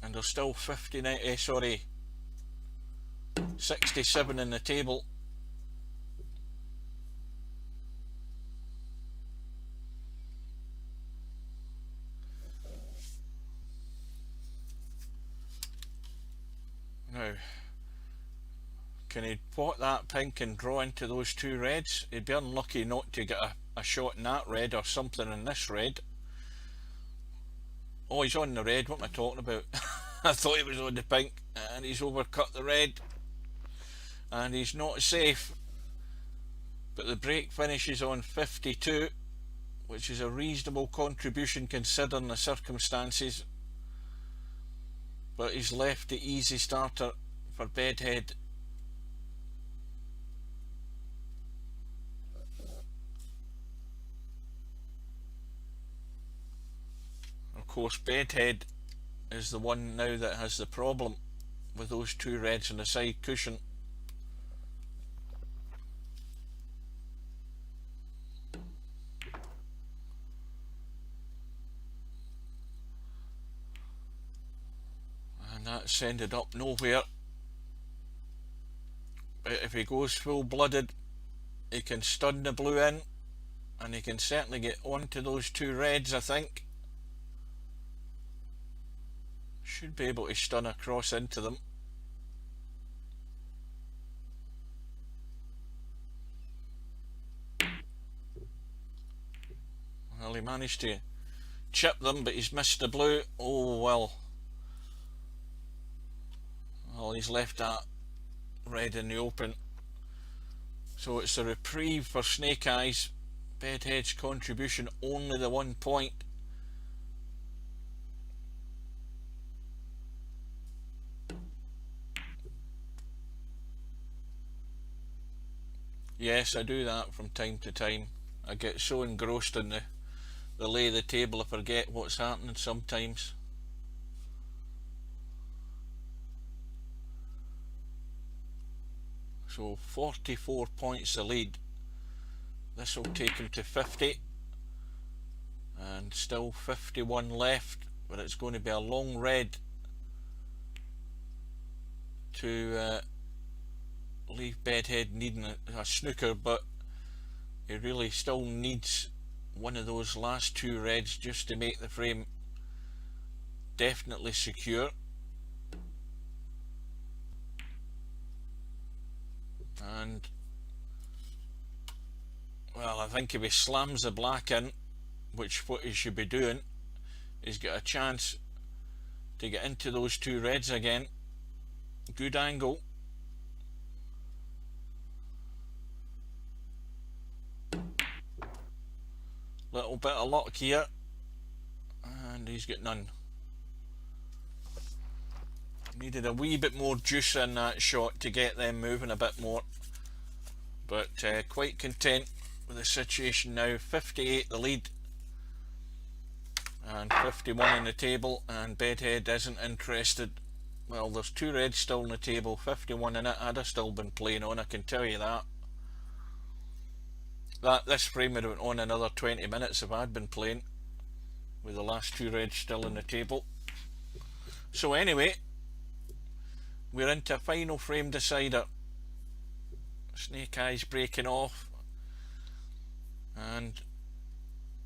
and there's still 67 in the table. Now, can he pot that pink and draw into those two reds? He'd be unlucky not to get a shot in that red or something in this red. Oh, he's on the red. What am I talking about? I thought he was on the pink, and he's overcut the red, and he's not safe. But the break finishes on 52, which is a reasonable contribution considering the circumstances. But he's left the easy starter for Bedhead. Of course, Bedhead is the one now that has the problem with those two reds on the side cushion. And that's ended up nowhere. But if he goes full-blooded, he can stun the blue in, and he can certainly get onto those two reds, I think. Should be able to stun across into them. Well, he managed to chip them, but he's missed the blue. Oh well. Well, he's left that red in the open. So it's a reprieve for Snake Eyes. Bedhead's contribution only the 1 point. Yes, I do that from time to time. I get so engrossed in the lay of the table I forget what's happening sometimes. So 44 points the lead. This will take him to 50, and still 51 left, but it's going to be a long red to leave Bedhead needing a snooker, but he really still needs one of those last two reds just to make the frame definitely secure. And well, I think if he slams the black in, which what he should be doing, he's got a chance to get into those two reds again. Good angle. Little bit of luck here, and he's got none. Needed a wee bit more juice in that shot to get them moving a bit more, but quite content with the situation now. 58 the lead and 51 in the table, and Bedhead isn't interested. Well, there's 2 reds still on the table, 51 in it. I'd have still been playing on, I can tell you that. This frame would have went on another 20 minutes if I'd been playing, with the last 2 reds still on the table. So anyway, we're into a final frame decider. Snake Eyes breaking off, and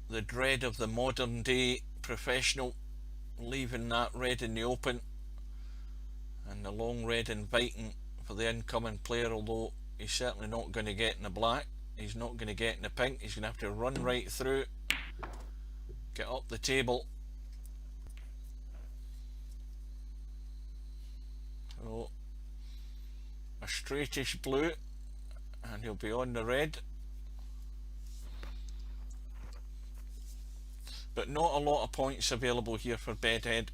the dread of the modern day professional leaving that red in the open, and the long red inviting for the incoming player, although he's certainly not going to get in the black, he's not going to get in the pink, he's going to have to run right through, get up the table. So a straightish blue, and he'll be on the red, but not a lot of points available here for Bedhead.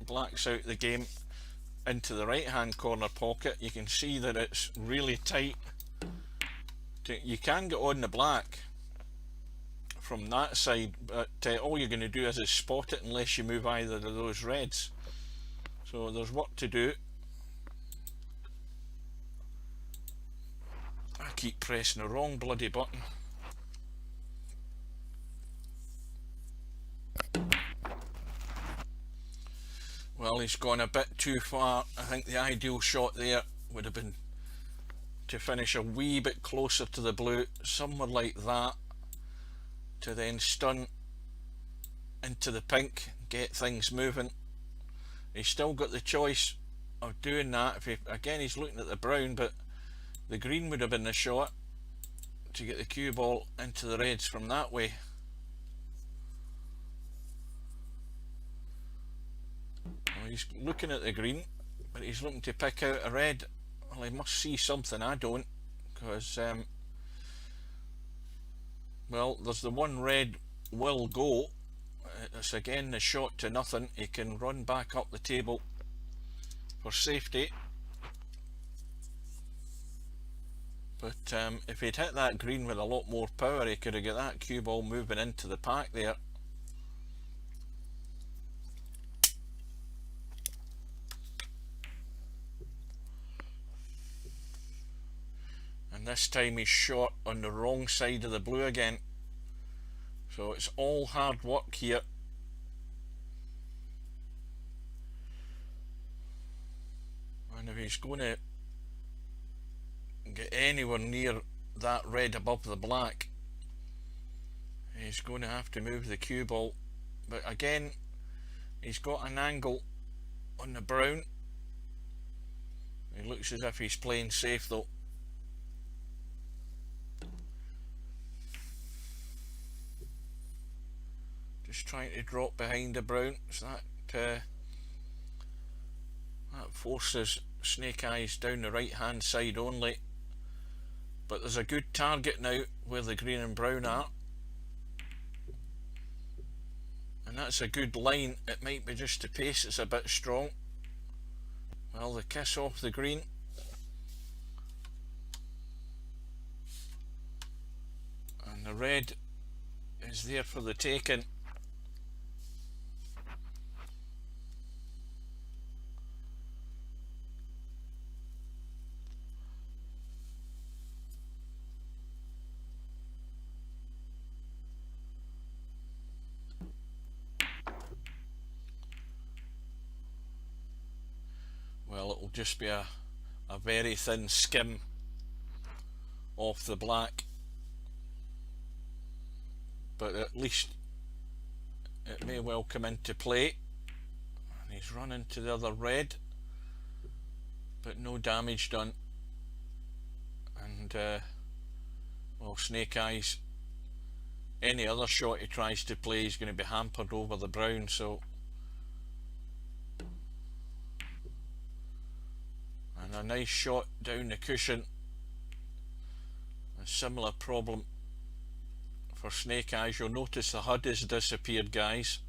Black's out the game into the right hand corner pocket. You can see that it's really tight. You can get on the black from that side, but all you're going to do is spot it unless you move either of those reds. So there's work to do. I keep pressing the wrong bloody button. Well, he's gone a bit too far. I think the ideal shot there would have been to finish a wee bit closer to the blue, somewhere like that, to then stun into the pink, get things moving. He's still got the choice of doing that. Again, he's looking at the brown, but the green would have been the shot to get the cue ball into the reds from that way. Well, he's looking at the green, but he's looking to pick out a red. Well, he must see something I don't, because well, there's the one red will go. It's again the shot to nothing. He can run back up the table for safety, but if he'd hit that green with a lot more power, he could have got that cue ball moving into the pack there. And this time he's shot on the wrong side of the blue again. So it's all hard work here. And if he's going to get anywhere near that red above the black, he's going to have to move the cue ball. But again, he's got an angle on the brown. He looks as if he's playing safe though. Just trying to drop behind the brown, so that forces Snake Eyes down the right hand side only. But there's a good target now where the green and brown are, and that's a good line. It might be just the pace that's a bit strong. Well, the kiss off the green. And the red is there for the taking. Well, it'll just be a very thin skim off the black, but at least it may well come into play. And he's run into the other red, but no damage done. And well, Snake Eyes, any other shot he tries to play is going to be hampered over the brown. So, and a nice shot down the cushion. A similar problem for Snake Eyes. You'll notice the HUD has disappeared, guys.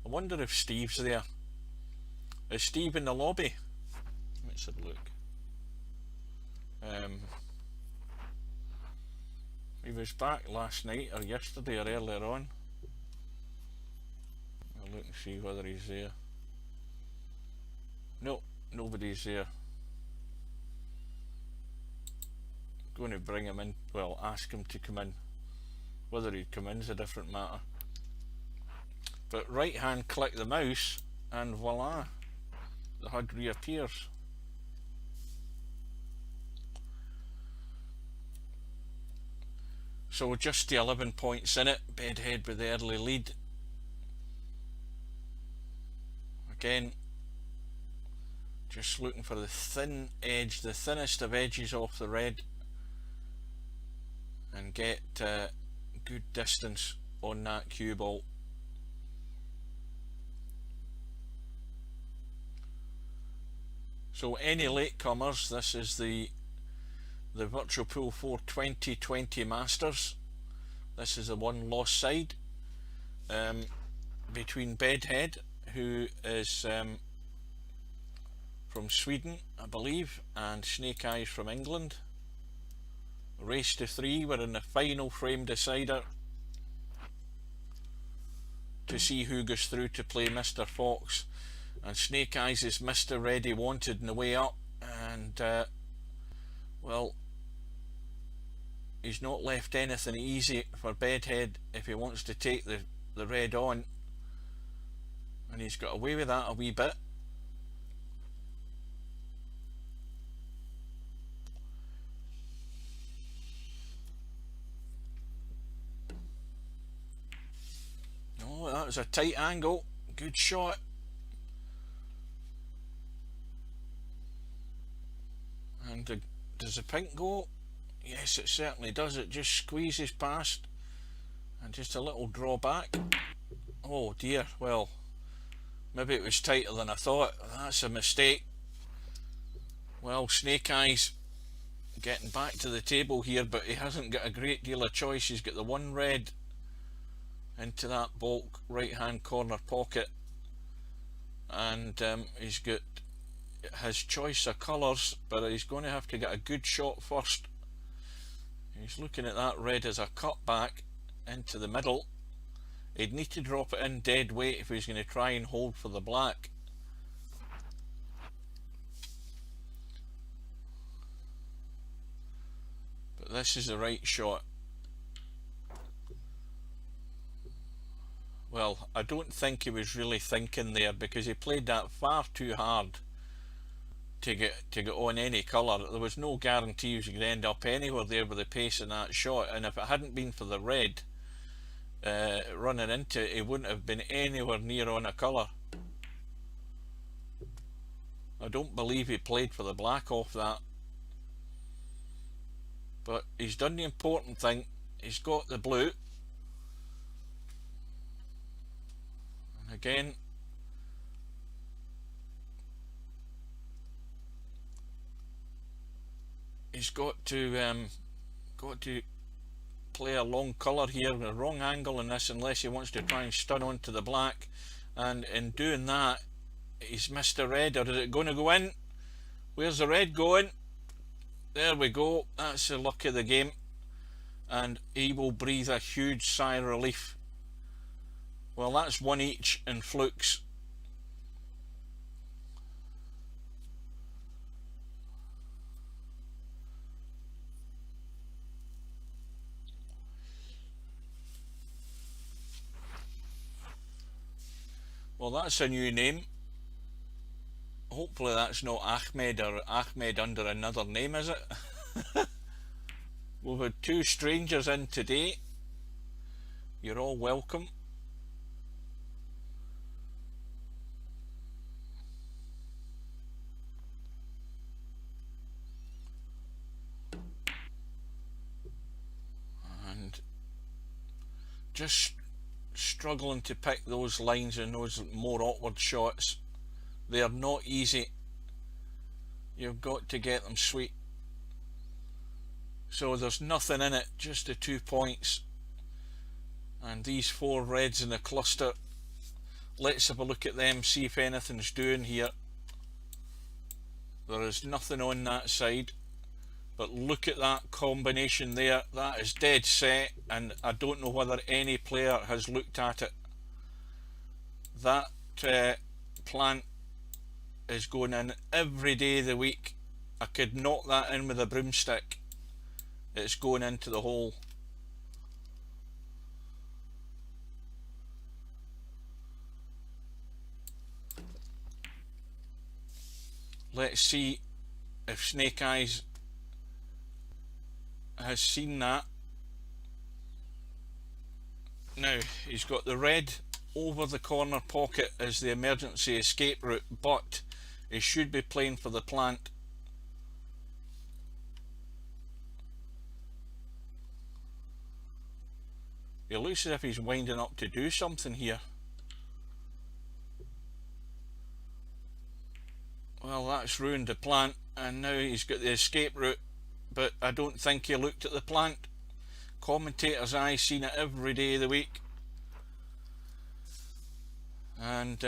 I wonder if Steve's there. Is Steve in the lobby? Let's have a look. He was back last night or yesterday or earlier on. I'll look and see whether he's there. No, nobody's there. I'm going to bring him in, well, ask him to come in. Whether he'd come in is a different matter. But right hand click the mouse and voila, the HUD reappears. So just the 11 points in it, Bedhead with the early lead. Again, just looking for the thin edge, the thinnest of edges off the red, and get good distance on that cue ball. So any latecomers, this is the Virtual Pool 4 2020 Masters. This is the one lost side between Bedhead, who is from Sweden, I believe, and Snake Eyes from England. Race to 3, we're in the final frame decider to see who goes through to play Mr. Fox. And Snake Eyes is Mr. Ready Wanted in the way up, and well, he's not left anything easy for Bedhead if he wants to take the red on, and he's got away with that a wee bit. Oh, that was a tight angle, good shot. And does the pink go? Yes, it certainly does. It just squeezes past, and just a little drawback. Oh dear, well, maybe it was tighter than I thought. That's a mistake. Well, Snake Eyes getting back to the table here, but he hasn't got a great deal of choice. He's got the one red into that bulk right hand corner pocket, and he's got his choice of colours, but he's going to have to get a good shot first. He's looking at that red as a cutback into the middle. He'd need to drop it in dead weight if he's going to try and hold for the black. But this is the right shot. Well, I don't think he was really thinking there, because he played that far too hard to get on any colour. There was no guarantee he was going to end up anywhere there with the pace in that shot, and if it hadn't been for the red running into it, he wouldn't have been anywhere near on a colour. I don't believe he played for the black off that, but he's done the important thing. He's got the blue, and again he's got to play a long colour here, a wrong angle in this, unless he wants to try and stun onto the black, and in doing that he's missed the red. Or is it going to go in? Where's the red going? There we go, that's the luck of the game, and he will breathe a huge sigh of relief. Well, that's one each in flukes. Well, that's a new name. Hopefully that's not Ahmed, or Ahmed under another name, is it? We've had two strangers in today. You're all welcome. And just struggling to pick those lines and those more awkward shots. They're not easy. You've got to get them sweet. So there's nothing in it, just the 2 points. And these four reds in the cluster Let's have a look at them, see if anything's doing here. There is nothing on that side, but look at that combination there. That is dead set, and I don't know whether any player has looked at it. That plant is going in every day of the week. I could knock that in with a broomstick. It's going into the hole. Let's see if Snake Eyes has seen that. Now, he's got the red over the corner pocket as the emergency escape route, but he should be playing for the plant. It looks as if he's winding up to do something here. Well, that's ruined the plant, and now he's got the escape route, but I don't think he looked at the plant. Commentator's eye seen it every day of the week. And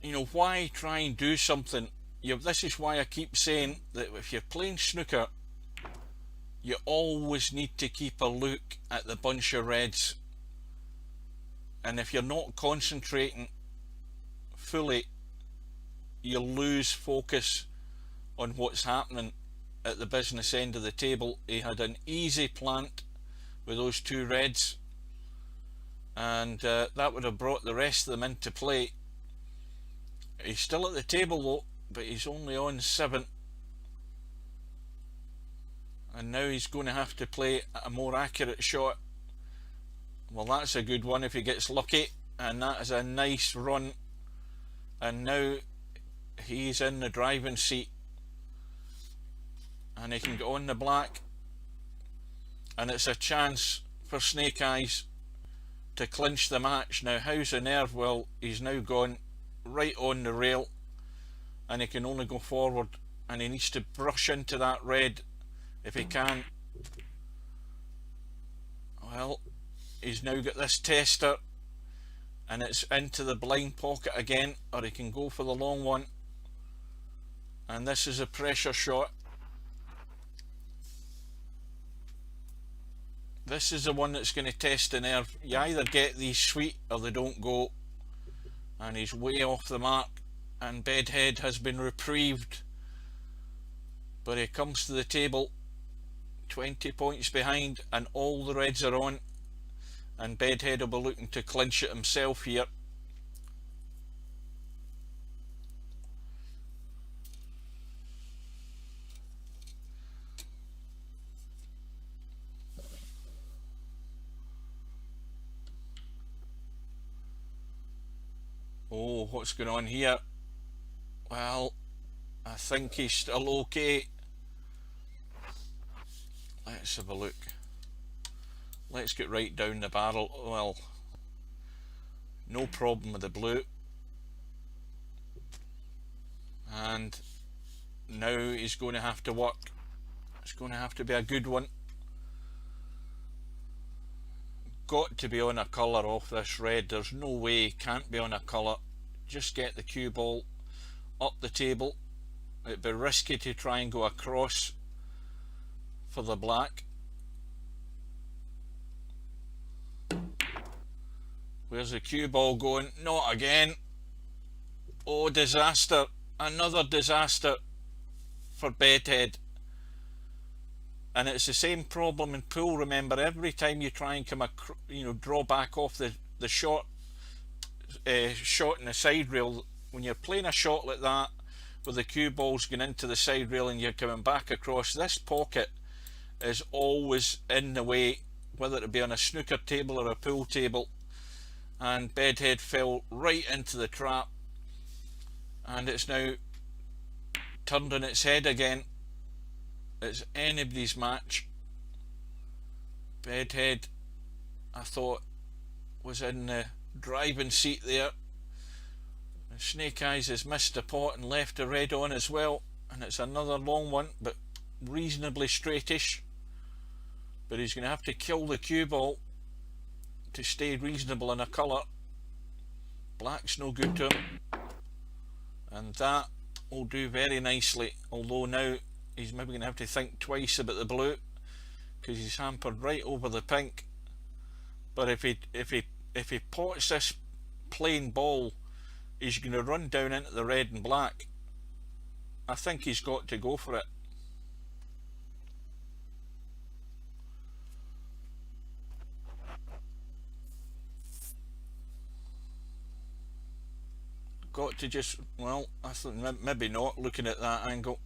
you know, why try and do something? This is why I keep saying that if you're playing snooker, you always need to keep a look at the bunch of reds, and if you're not concentrating fully, you'll lose focus on what's happening at the business end of the table. He had an easy plant with those two reds, and that would have brought the rest of them into play. He's still at the table though, but he's only on 7, and now he's going to have to play a more accurate shot. Well, that's a good one if he gets lucky, and that is a nice run, and now he's in the driving seat, and he can get on the black, and it's a chance for Snake Eyes to clinch the match. Now, how's the nerve? Well, he's now gone right on the rail, and he can only go forward, and he needs to brush into that red if he can. Well, he's now got this tester, and it's into the blind pocket again, or he can go for the long one, and this is a pressure shot. This is the one that's going to test the nerve. You either get these sweet or they don't go, and he's way off the mark, and Bedhead has been reprieved, but he comes to the table 20 points behind, and all the reds are on, and Bedhead will be looking to clinch it himself here. Oh, what's going on here? Well, I think he's still okay. Let's have a look. Let's get right down the barrel. Well, no problem with the blue. And now he's going to have to work. It's going to have to be a good one. Got to be on a colour off this red. There's no way he can't be on a colour. Just get the cue ball up the table. It'd be risky to try and go across for the black. Where's the cue ball going? Not again. Oh, disaster. Another disaster for Bedhead. And it's the same problem in pool. Remember, every time you try and come draw back off the shot in the side rail, when you're playing a shot like that where the cue ball's going into the side rail and you're coming back across, this pocket is always in the way, whether it be on a snooker table or a pool table. And Bedhead fell right into the trap, and it's now turned on its head again. It's anybody's match. Bedhead, I thought, was in the driving seat there. Snake Eyes has missed a pot and left a red on as well, and it's another long one, but reasonably straightish. But he's going to have to kill the cue ball to stay reasonable in a colour. Black's no good to him, and that will do very nicely, although now he's maybe going to have to think twice about the blue because he's hampered right over the pink. But if he pots this plain ball, he's going to run down into the red and black. I think he's got to go for it. Got to just, well, I think maybe not, looking at that angle.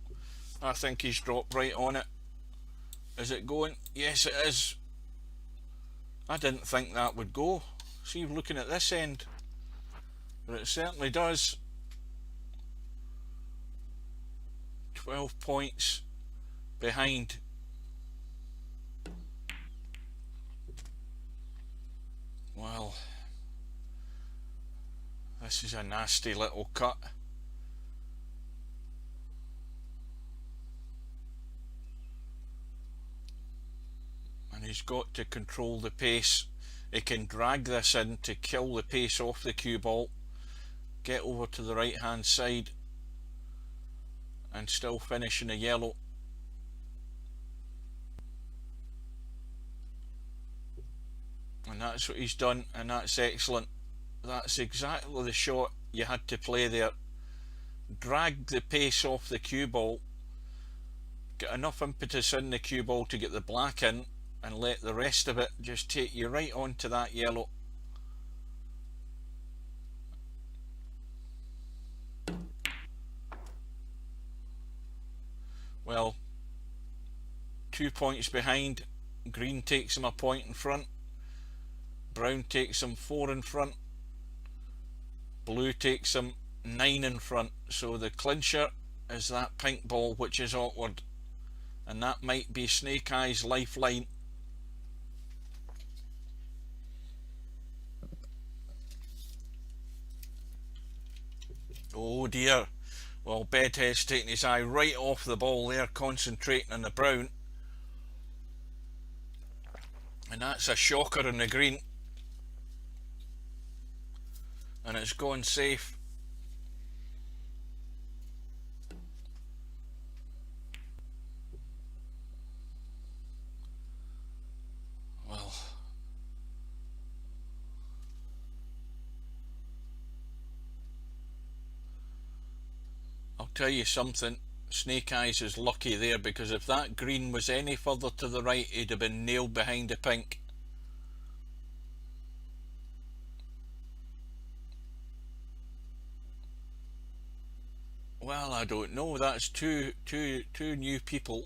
I think he's dropped right on it. Is it going? Yes, it is. I didn't think that would go. See, looking at this end, but it certainly does. 12 points behind. Well, this is a nasty little cut. And he's got to control the pace. He can drag this in to kill the pace off the cue ball, get over to the right hand side and still finish in a yellow. And that's what he's done, and that's excellent. That's exactly the shot you had to play there. Drag the pace off the cue ball, get enough impetus in the cue ball to get the black in, and let the rest of it just take you right onto that yellow. Well, 2 points behind. Green takes him a point in front. Brown takes him 4 in front. Blue takes him 9 in front. So the clincher is that pink ball, which is awkward, and that might be Snake Eyes' lifeline. Oh dear. Well, Bedhead's taking his eye right off the ball there, concentrating on the brown. And that's a shocker in the green. And it's gone safe. Well, I'll tell you something, Snake Eyes is lucky there, because if that green was any further to the right, he'd have been nailed behind the pink. Well, I don't know. That's two new people.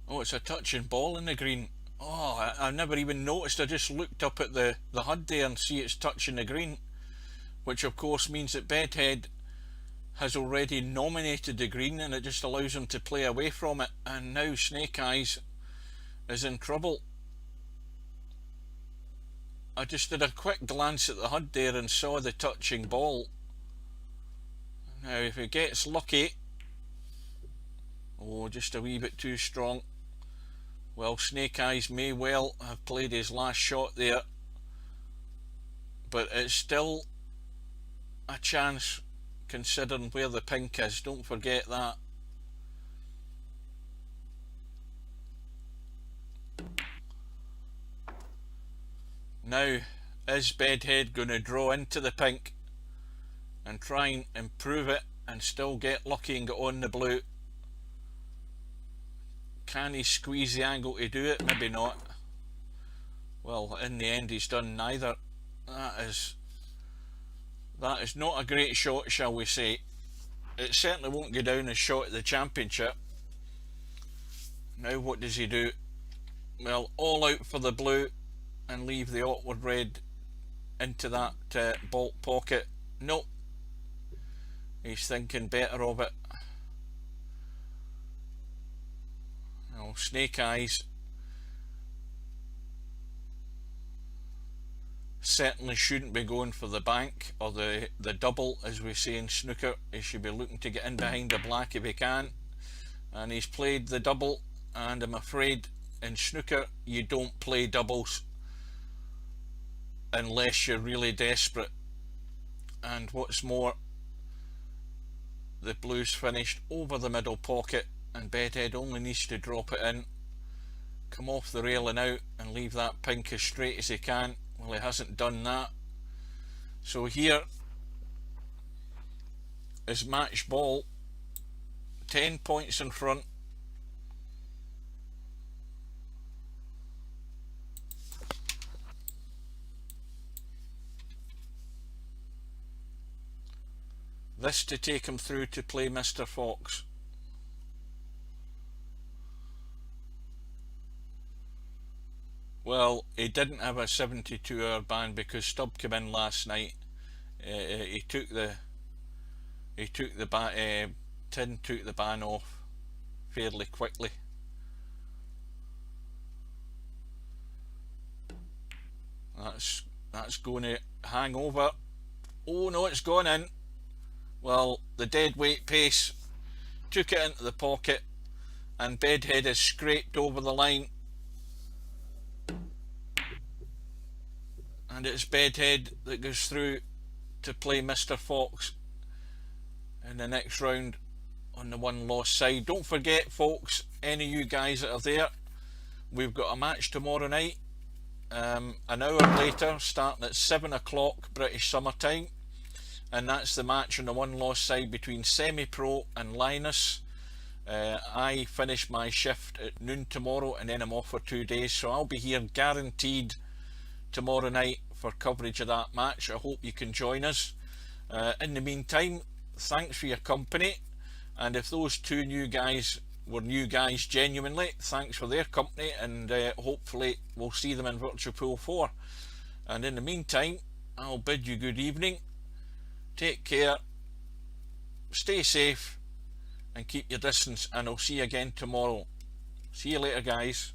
Oh, it's a touching ball in the green. Oh, I never even noticed. I just looked up at the HUD there and see it's touching the green, which of course means that Bedhead has already nominated the green, and it just allows him to play away from it. And now Snake Eyes is in trouble. I just did a quick glance at the HUD there and saw the touching ball. Now if he gets lucky, oh, just a wee bit too strong. Well, Snake Eyes may well have played his last shot there, but it's still a chance considering where the pink is. Don't forget that. Now, is Bedhead going to draw into the pink and try and improve it and still get lucky and get on the blue? Can he squeeze the angle to do it? Maybe not. Well, in the end he's done neither. That is not a great shot, shall we say. It certainly won't go down as shot at the championship. Now what does he do? Well, all out for the blue and leave the awkward red into that bolt pocket. Nope. He's thinking better of it. Oh, Snake Eyes certainly shouldn't be going for the bank or the double, as we say in snooker. He should be looking to get in behind the black if he can, and he's played the double, and I'm afraid in snooker you don't play doubles unless you're really desperate. And what's more, the blue's finished over the middle pocket, and Bedhead only needs to drop it in, come off the railing out and leave that pink as straight as he can. Well, he hasn't done that. So here is match ball, 10 points in front. This to take him through to play Mr. Fox. Well, he didn't have a 72-hour ban because Stubb came in last night. He took the ban off fairly quickly. That's going to hang over. Oh no, it's gone in. Well, the dead weight pace took it into the pocket, and Bedhead is scraped over the line. And it's Bedhead that goes through to play Mr. Fox in the next round on the one lost side. Don't forget, folks, any of you guys that are there, we've got a match tomorrow night, an hour later, starting at 7 o'clock British summer time, and that's the match on the one lost side between Semi-Pro and Linus. I finish my shift at noon tomorrow, and then I'm off for 2 days, so I'll be here guaranteed tomorrow night for coverage of that match. I hope you can join us. In the meantime, thanks for your company, and if those two new guys were new guys genuinely, thanks for their company, and hopefully we'll see them in Virtual Pool 4. And in the meantime, I'll bid you good evening, take care, stay safe and keep your distance, and I'll see you again tomorrow. See you later, guys.